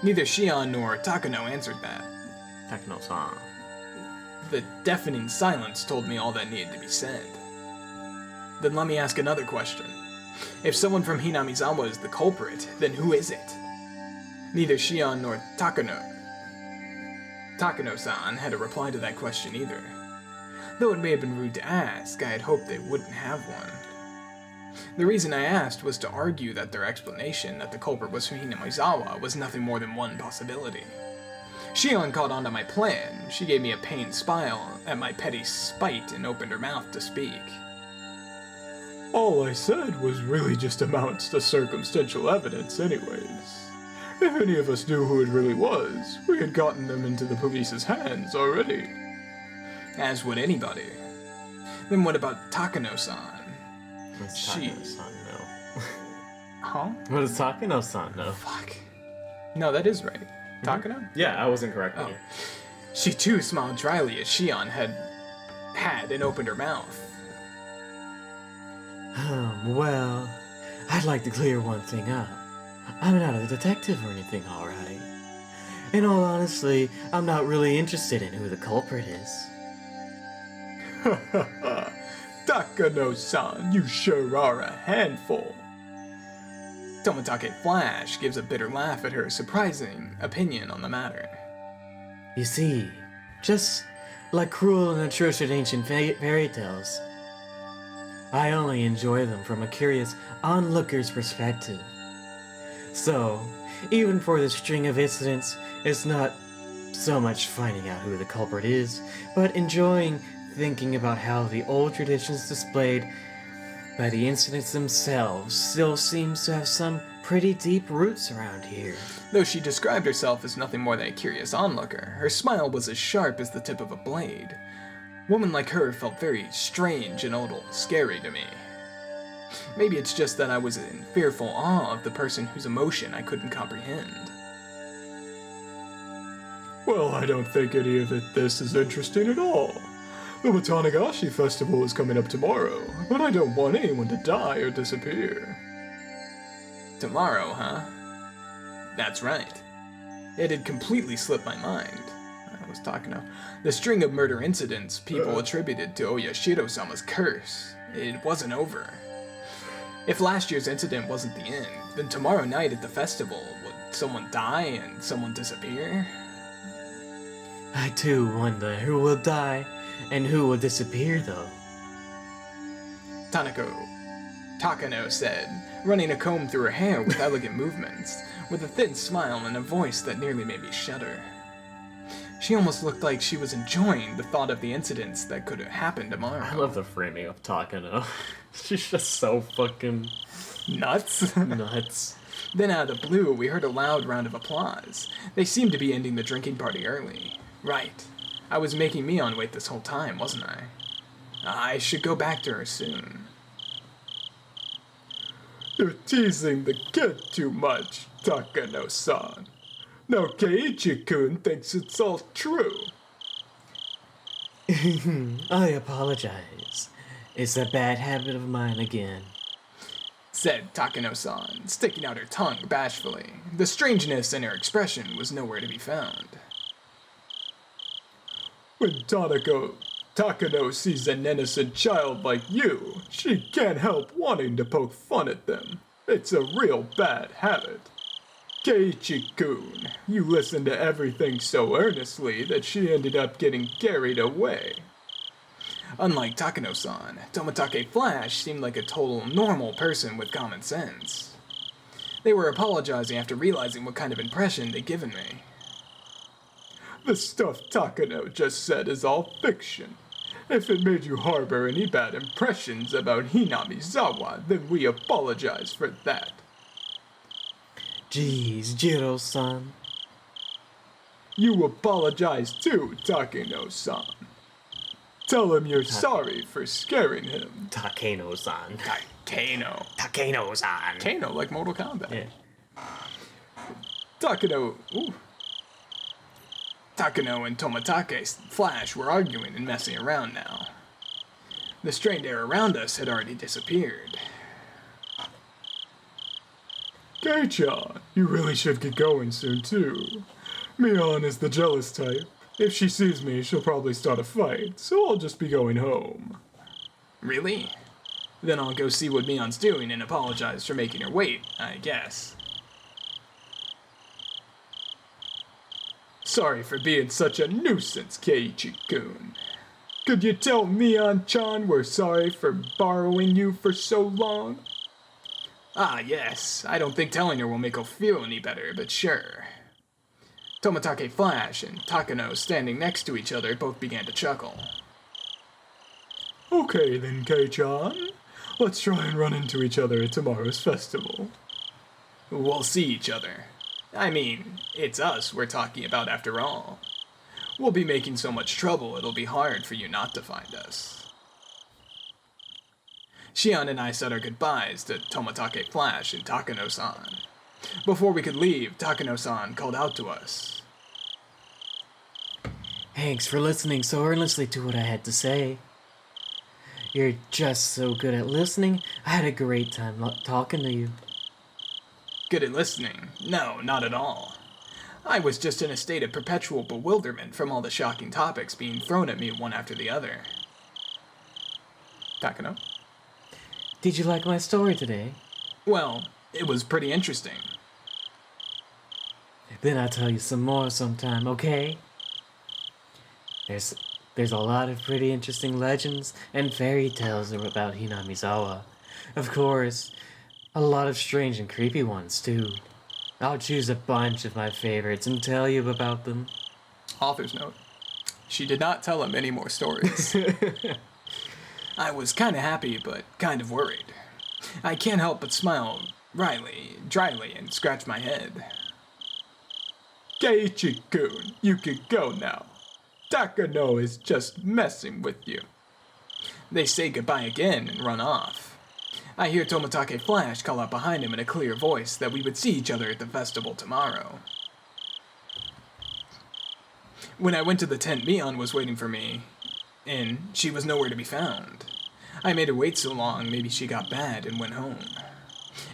Neither Shion nor Takano answered that. Takano-san. The deafening silence told me all that needed to be said. Then let me ask another question. If someone from Hinamizawa is the culprit, then who is it? Neither Shion nor Takano-san had a reply to that question either. Though it may have been rude to ask, I had hoped they wouldn't have one. The reason I asked was to argue that their explanation that the culprit was from Hinamizawa was nothing more than one possibility. Shion caught on to my plan. She gave me a pained smile at my petty spite and opened her mouth to speak. All I said was really just amounts to circumstantial evidence anyways. If any of us knew who it really was, we had gotten them into the police's hands already. As would anybody. Then what about Takano-san? What's She- Takano-san know? Huh? What does Takano-san know? Fuck. No, that is right. Takano? Yeah, I wasn't correct with Oh. you. She too smiled dryly as Shion had and opened her mouth. Well, I'd like to clear one thing up. I'm not a detective or anything, alright? In all honesty, I'm not really interested in who the culprit is. Takano-san, you sure are a handful. Tomatake Flash gives a bitter laugh at her surprising opinion on the matter. You see, just like cruel and atrocious ancient fairy tales, I only enjoy them from a curious onlooker's perspective. So, even for the string of incidents, it's not so much finding out who the culprit is, but enjoying thinking about how the old traditions displayed by the incidents themselves still seems to have some pretty deep roots around here. Though she described herself as nothing more than a curious onlooker, her smile was as sharp as the tip of a blade. A woman like her felt very strange and a little scary to me. Maybe it's just that I was in fearful awe of the person whose emotion I couldn't comprehend. Well, I don't think any of this is interesting at all. The Watanagashi festival is coming up tomorrow, but I don't want anyone to die or disappear. Tomorrow, huh? That's right. It had completely slipped my mind. I was Takano. The string of murder incidents people attributed to Oyashiro-sama's curse. It wasn't over. If last year's incident wasn't the end, then tomorrow night at the festival, would someone die and someone disappear? I too wonder who will die and who will disappear, though. Takano said, running a comb through her hair with elegant movements, with a thin smile and a voice that nearly made me shudder. She almost looked like she was enjoying the thought of the incidents that could happen tomorrow. I love the framing of Takano. She's just so fucking Nuts? nuts. Then out of the blue, we heard a loud round of applause. They seemed to be ending the drinking party early. Right. I was making Mion wait this whole time, wasn't I? I should go back to her soon. You're teasing the kid too much, Takano-san. Now Keiichi-kun thinks it's all true. I apologize. It's a bad habit of mine again. Said Takano-san, sticking out her tongue bashfully. The strangeness in her expression was nowhere to be found. When Takano sees an innocent child like you, she can't help wanting to poke fun at them. It's a real bad habit. Keiichi-kun, you listened to everything so earnestly that she ended up getting carried away. Unlike Takano-san, Tomatake Flash seemed like a total normal person with common sense. They were apologizing after realizing what kind of impression they'd given me. The stuff Takano just said is all fiction. If it made you harbor any bad impressions about Hinamizawa, then we apologize for that. Jeez, Jiro-san. You apologize too, Takano-san. Tell him you're sorry for scaring him. Takano-san. Kano. Takano-san. Kano, like Mortal Kombat. Yeah. Takano and Tomatake Flash were arguing and messing around now. The strained air around us had already disappeared. Kei-chan, you really should get going soon too. Mion is the jealous type. If she sees me, she'll probably start a fight, so I'll just be going home. Really? Then I'll go see what Mion's doing and apologize for making her wait, I guess. Sorry for being such a nuisance, Keiichi-kun. Could you tell Mion-chan we're sorry for borrowing you for so long? Ah, yes. I don't think telling her will make her feel any better, but sure. Tomatake Flash and Takano standing next to each other both began to chuckle. Okay then, Kei-chan. Let's try and run into each other at tomorrow's festival. We'll see each other. I mean, it's us we're talking about after all. We'll be making so much trouble it'll be hard for you not to find us. Shion and I said our goodbyes to Tomatake Flash and Takano-san. Before we could leave, Takano-san called out to us. Thanks for listening so earnestly to what I had to say. You're just so good at listening. I had a great time talking to you. Good at listening? No, not at all. I was just in a state of perpetual bewilderment from all the shocking topics being thrown at me one after the other. Takano? Did you like my story today? Well, it was pretty interesting. Then I'll tell you some more sometime, okay? There's a lot of pretty interesting legends and fairy tales about Hinamizawa. Of course, a lot of strange and creepy ones, too. I'll choose a bunch of my favorites and tell you about them. Author's note. She did not tell him any more stories. I was kind of happy, but kind of worried. I can't help but smile dryly, and scratch my head. Keiichi-kun, you can go now. Takano is just messing with you. They say goodbye again and run off. I hear Toмотake Flash call out behind him in a clear voice that we would see each other at the festival tomorrow. When I went to the tent, Mion was waiting for me, and she was nowhere to be found. I made her wait so long, maybe she got bad and went home.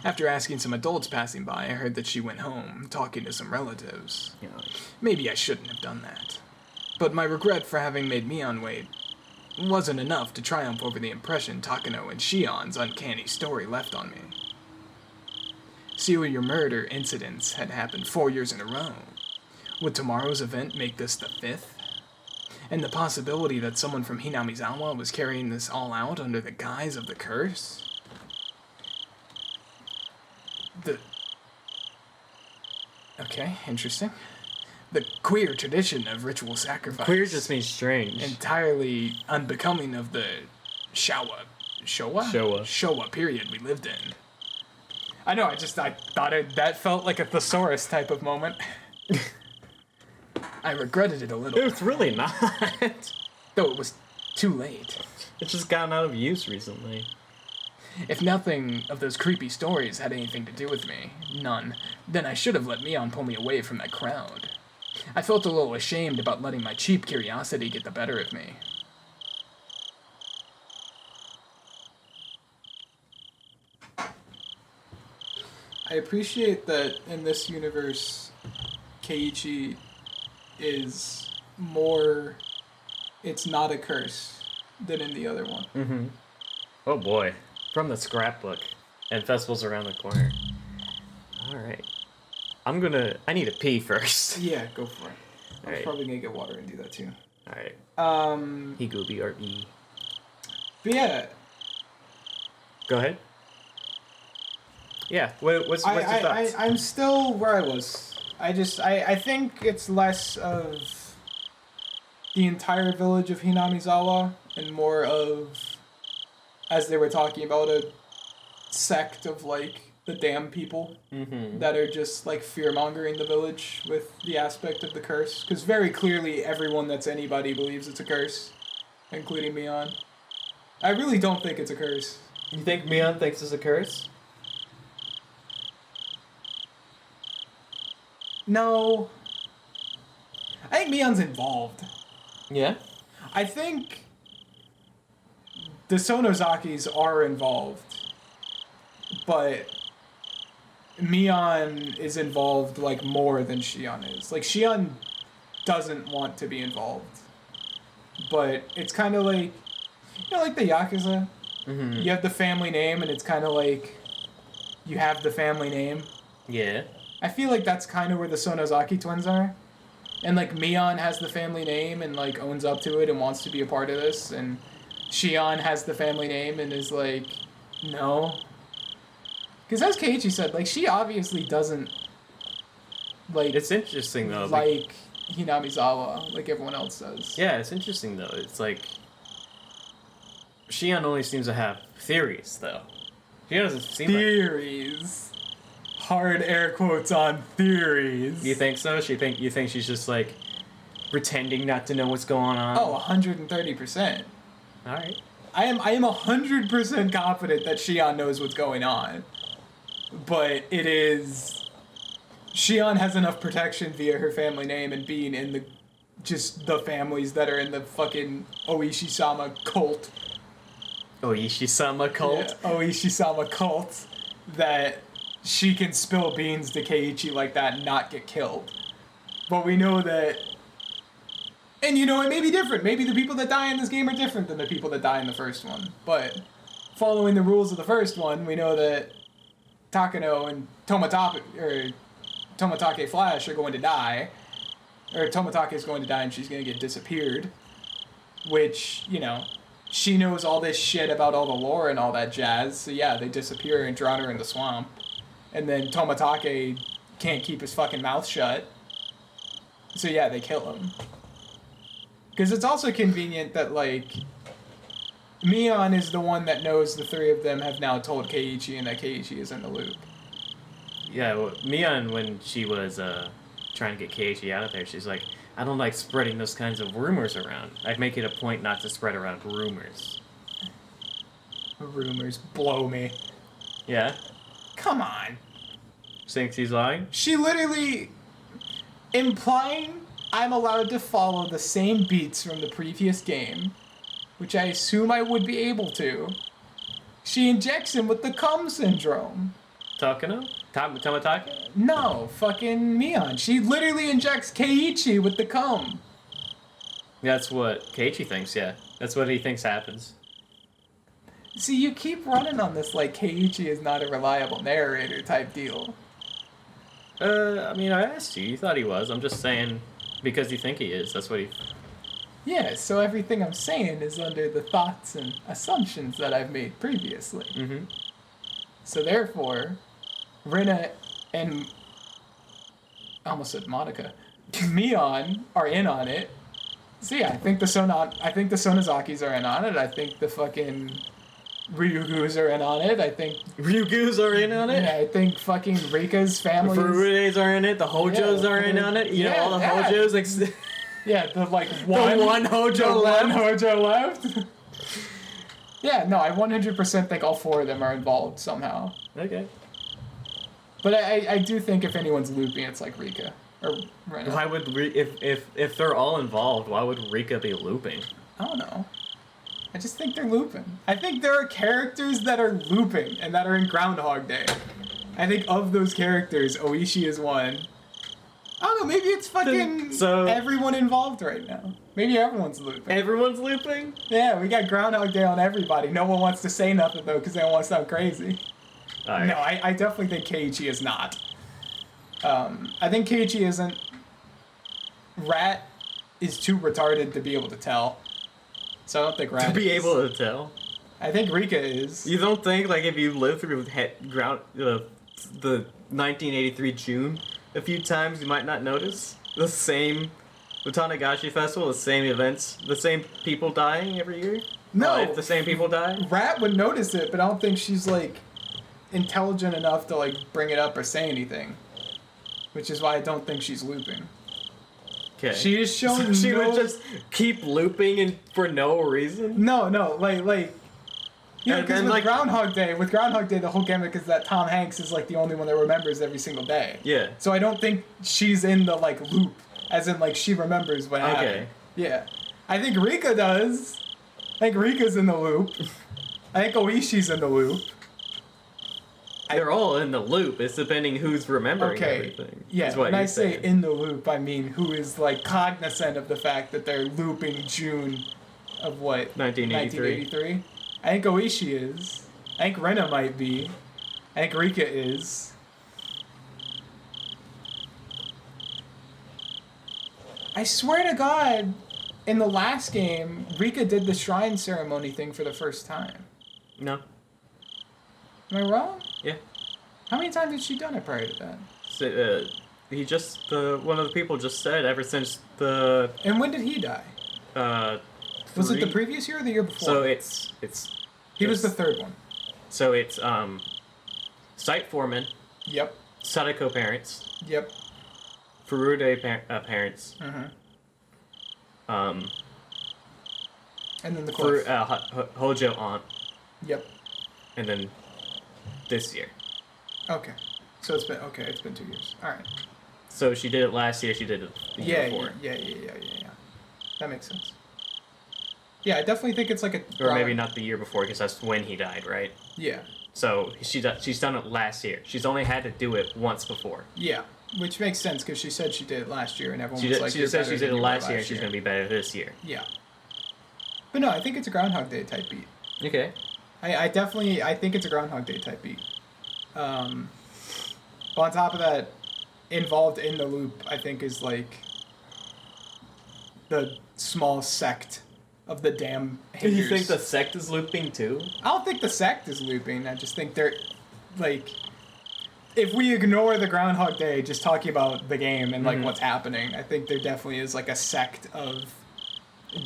After asking some adults passing by, I heard that she went home, talking to some relatives. Maybe I shouldn't have done that. But my regret for having made Mion wait wasn't enough to triumph over the impression Takano and Shion's uncanny story left on me. Serial murder incidents had happened 4 years in a row. Would tomorrow's event make this the 5th? And the possibility that someone from Hinamizawa was carrying this all out under the guise of the curse? Okay, interesting. The queer tradition of ritual sacrifice. Queer just means strange. Entirely unbecoming of the Showa period we lived in. I know, I thought that felt like a thesaurus type of moment. I regretted it a little. It's really not. Though it was too late. It's just gotten out of use recently. If nothing of those creepy stories had anything to do with me, none, then I should have let Mion pull me away from that crowd. I felt a little ashamed about letting my cheap curiosity get the better of me. I appreciate that in this universe, Keiichi is more, it's not a curse than in the other one. Mm-hmm. Oh boy. From the scrapbook. And festivals around the corner. Alright. I need to pee first. Yeah, go for it. I'm Alright. probably gonna get water and do that too. Alright. Higurashi. But yeah. Go ahead. Yeah, what's your thoughts? I'm still where I was. I think it's less of the entire village of Hinamizawa and more of, as they were talking about, a sect of, like, the damn people that are just, like, fear-mongering the village with the aspect of the curse. Because very clearly everyone that's anybody believes it's a curse, including Mion. I really don't think it's a curse. You think Mion thinks it's a curse? No. I think Mion's involved. Yeah? I think the Sonozakis are involved, but Mion is involved, like, more than Shion is. Like, Shion doesn't want to be involved, but it's kind of like, you know, like the Yakuza? Mm-hmm. You have the family name, and it's kind of like you have the family name. Yeah. I feel like that's kind of where the Sonozaki twins are. And, like, Mion has the family name and, like, owns up to it and wants to be a part of this, and Shion has the family name and is like, no. Because as Keiichi said, like, she obviously doesn't, like... It's interesting, though. Like Hinamizawa, like everyone else does. Yeah, it's interesting, though. It's like... Shion only seems to have theories, though. She doesn't seem Theories. Hard air quotes on theories. You think so? You think she's just, like, pretending not to know what's going on? Oh, 130%. Alright. I am 100% confident that Shion knows what's going on. But it is... Shion has enough protection via her family name and being in the families that are in the fucking Oishi-sama cult. Oishi-sama cult? Yeah, Oishi-sama cult. That she can spill beans to Keiichi like that and not get killed. But we know that... And, you know, it may be different. Maybe the people that die in this game are different than the people that die in the first one. But following the rules of the first one, we know that Takano and Tomatake Flash are going to die. Or Tomatake is going to die and she's going to get disappeared. Which, you know, she knows all this shit about all the lore and all that jazz. So yeah, they disappear and drown her in the swamp. And then Tomatake can't keep his fucking mouth shut. So yeah, they kill him. Because it's also convenient that, like, Mion is the one that knows the three of them have now told Keiichi and that Keiichi is in the loop. Yeah, well, Mion, when she was trying to get Keiichi out of there, she's like, I don't like spreading those kinds of rumors around. I make it a point not to spread around rumors. Rumors blow me. Yeah? Come on. Thinks he's lying? She literally implying I'm allowed to follow the same beats from the previous game, which I assume I would be able to. She injects him with the cum syndrome. Takano? Tomatake? No, fucking Mion. She literally injects Keiichi with the cum. That's what Keiichi thinks, yeah. That's what he thinks happens. See, you keep running on this like Keiichi is not a reliable narrator type deal. I mean, I asked you. You thought he was. I'm just saying, because you think he is, that's what he... Yeah, so everything I'm saying is under the thoughts and assumptions that I've made previously. Mm-hmm. So therefore, Rina and... I almost said Monica. Mion are in on it. So yeah, I think the Sonozakis are in on it. I think the fucking Ryugus are in on it. I think... Ryugus are in on it? Yeah, I think fucking Rika's family. The Furudes are in it. The Hojos are in on it. You know, all the Hojos... Yeah, the like one Hojo left. One Hojo left. Yeah, no, I 100% think all four of them are involved somehow. Okay. But I do think if anyone's looping, it's like Rika or Rena. Why would if they're all involved? Why would Rika be looping? I don't know. I just think they're looping. I think there are characters that are looping and that are in Groundhog Day. I think of those characters, Oishi is one. I don't know, maybe it's fucking everyone involved right now. Maybe everyone's looping. Everyone's looping? Yeah, we got Groundhog Day on everybody. No one wants to say nothing, though, because they don't want to sound crazy. Right. No, I definitely think Keiichi is not. I think Keiichi isn't. Rat is too retarded to be able to tell. So I don't think Rat To be is. able to tell? I think Rika is. You don't think, like, if you live through the 1983 June a few times, you might not notice the same Watanagashi festival, the same events, the same people dying every year? No. If the same people die? Rat would notice it, but I don't think she's, like, intelligent enough to, like, bring it up or say anything. Which is why I don't think she's looping. Okay. She is showing She would just keep looping and for no reason? No, like... You know, And because then, with like- Groundhog Day, the whole gimmick is that Tom Hanks is, like, the only one that remembers every single day. Yeah. So I don't think she's in the, like, loop. As in, like, she remembers what happened. Okay. Yeah. I think Rika does. I think Rika's in the loop. I think Oishi's in the loop. They're all in the loop. It's depending who's remembering Okay. everything. Yeah, is what when I you're say saying. in the loop, I mean who is, like, cognizant of the fact that they're looping June of what? 1983. 1983? I think Oishi is. I think Rena might be. I think Rika is. I swear to God, in the last game, Rika did the shrine ceremony thing for the first time. No. Am I wrong? Yeah. How many times had she done it prior to that? So, he just, one of the people just said ever since the, And when did he die? Was it the 3 previous year or the year before? So it's He was the third one. So it's site foreman, Yep. Sadako parents, Yep. Furude parents, And then the course. Hojo aunt, Yep. and then this year. Okay. So it's been 2 years. All right. So she did it last year. She did it the year before. Yeah. That makes sense. Yeah, I definitely think it's like a. Or maybe not the year before, because that's when he died, right? Yeah. So she's done it last year. She's only had to do it once before. Yeah, which makes sense because she said she did it last year, and everyone She was did, like, she "You're just said better she did than it you were last year, and she's going to be better this year. Yeah. But no, I think it's a Groundhog Day type beat. Okay. I think it's a Groundhog Day type beat. But on top of that, involved in the loop, I think, is like the small sect of the damn Do you haters. think the sect is looping too? I don't think the sect is looping. I just think they're like, if we ignore the Groundhog Day, just talking about the game and like what's happening, I think there definitely is like a sect of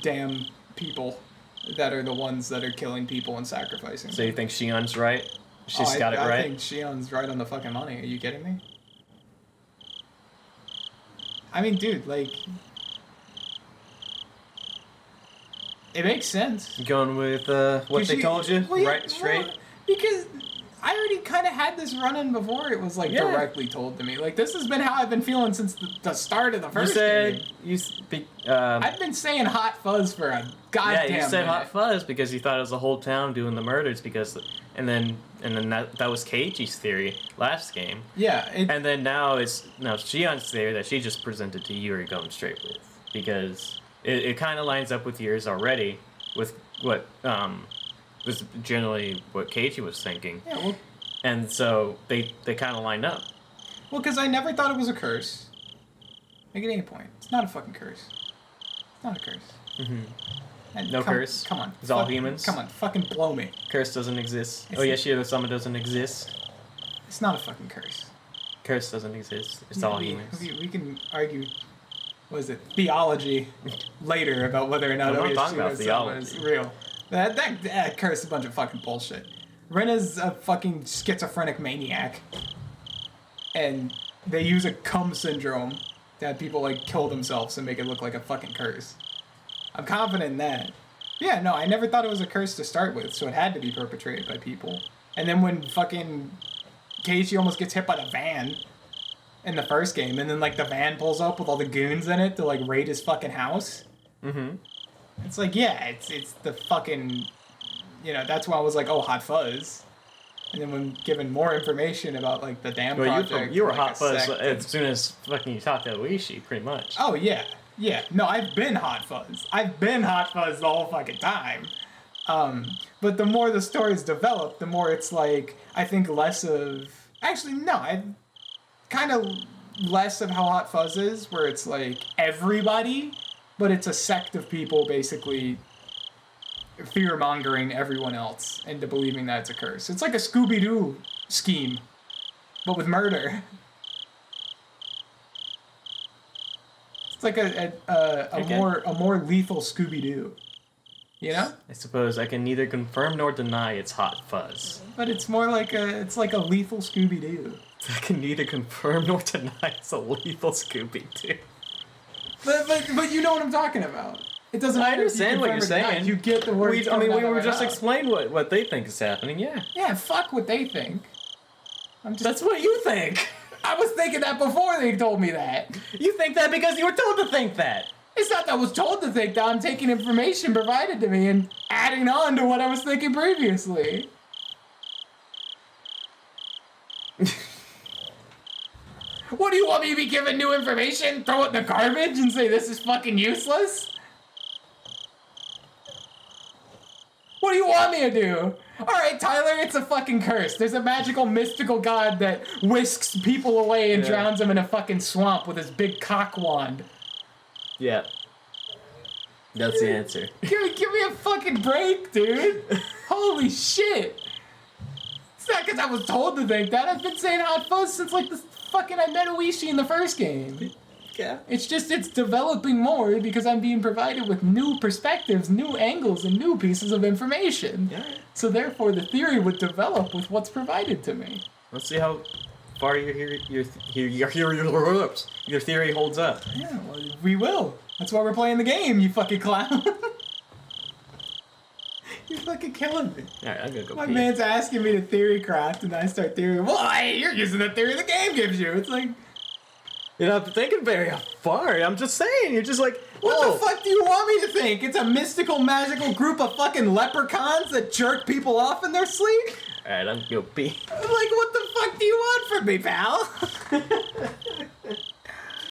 damn people that are the ones that are killing people and sacrificing. So you think Shion's right? She's got it I right? think Shion's right on the fucking money. Are you kidding me? I mean, dude, like, it makes sense. Going with what they told you? Well, yeah, right straight? well, because I already kind of had this run-in before it was, like, Yeah. directly told to me. Like, this has been how I've been feeling since the start of the You first said game. you speak. I've been saying Hot Fuzz for a goddamn Yeah, you said minute. Hot Fuzz because you thought it was the whole town doing the murders because, and then that was Keiichi's theory last game, Yeah, and then now it's Shion's theory that she just presented to you are going straight with because it kind of lines up with yours already with what was generally what Keiichi was thinking, yeah, well, and so they kind of line up. because I never thought it was a curse. Like, at any point. It's not a fucking curse. It's not a curse. And No curse? Come on. It's all fucking- humans? Come on, fucking blow me. Curse doesn't exist. It's Oh yeah, Shiro-sama doesn't exist. It's not a fucking curse. Curse doesn't exist. It's all humans. We can argue, what is it, theology later about whether or not I'm not talking about Oyashiro-sama is theology. real. That curse is a bunch of fucking bullshit. Rena's a fucking schizophrenic maniac. And they use a cum syndrome to have people, like, kill themselves and make it look like a fucking curse. I'm confident in that. Yeah, no, I never thought it was a curse to start with, so it had to be perpetrated by people. And then when fucking Keiichi almost gets hit by the van in the first game, and then, like, the van pulls up with all the goons in it to, like, raid his fucking house. It's like, yeah, it's the fucking, you know, that's why I was like, oh, Hot Fuzz. And then when given more information about, like, the damn Well, project, you were like, Hot a Fuzz sect as soon as fucking you talked to Oishi, pretty much. Oh, yeah. Yeah. No, I've been Hot Fuzz. I've been Hot Fuzz the whole fucking time. But the more the stories develop, the more it's like, I think less of... Actually, no, I kind of less of how Hot Fuzz is, where it's like everybody, but it's a sect of people basically fear-mongering everyone else into believing that it's a curse. It's like a Scooby-Doo scheme, but with murder. It's like Okay. a more lethal Scooby-Doo, you know? I suppose I can neither confirm nor deny it's Hot Fuzz. But it's more like a lethal Scooby-Doo. I can neither confirm nor deny it's a lethal Scooby-Doo. But you know what I'm talking about. It doesn't I matter if you understand what confirm you're it or not. saying. You get the word. We were just explaining what they think is happening, yeah. Yeah, fuck what they think. I'm just. That's what you think. I was thinking that before they told me that. You think that because you were told to think that. It's not that I was told to think that. I'm taking information provided to me and adding on to what I was thinking previously. What do you want me to be given new information? Throw it in the garbage and say this is fucking useless? What do you want me to do? Alright, Tyler, it's a fucking curse. There's a magical, mystical god that whisks people away and Yeah. drowns them in a fucking swamp with his big cock wand. Yeah. That's the answer. Give me a fucking break, dude. Holy shit. It's not because I was told to think that. I've been saying Hot Fuzz since, like, the fucking I met Oishi in the first game. Yeah. It's just, it's developing more because I'm being provided with new perspectives, new angles, and new pieces of information. Yeah. So therefore, the theory would develop with what's provided to me. Let's see how far your theory holds up. Yeah, well, we will. That's why we're playing the game, you fucking clown. You're fucking killing me. Alright, I'm gonna go My pee. man's asking me to theory craft, and I start theory. Well, hey, you're using the theory the game gives you. It's like, You're not thinking very far. I'm just saying. You're just like, what whoa. the fuck do you want me to think? It's a mystical, magical group of fucking leprechauns that jerk people off in their sleep? Alright, I'm gonna go pee. Like, what the fuck do you want from me, pal?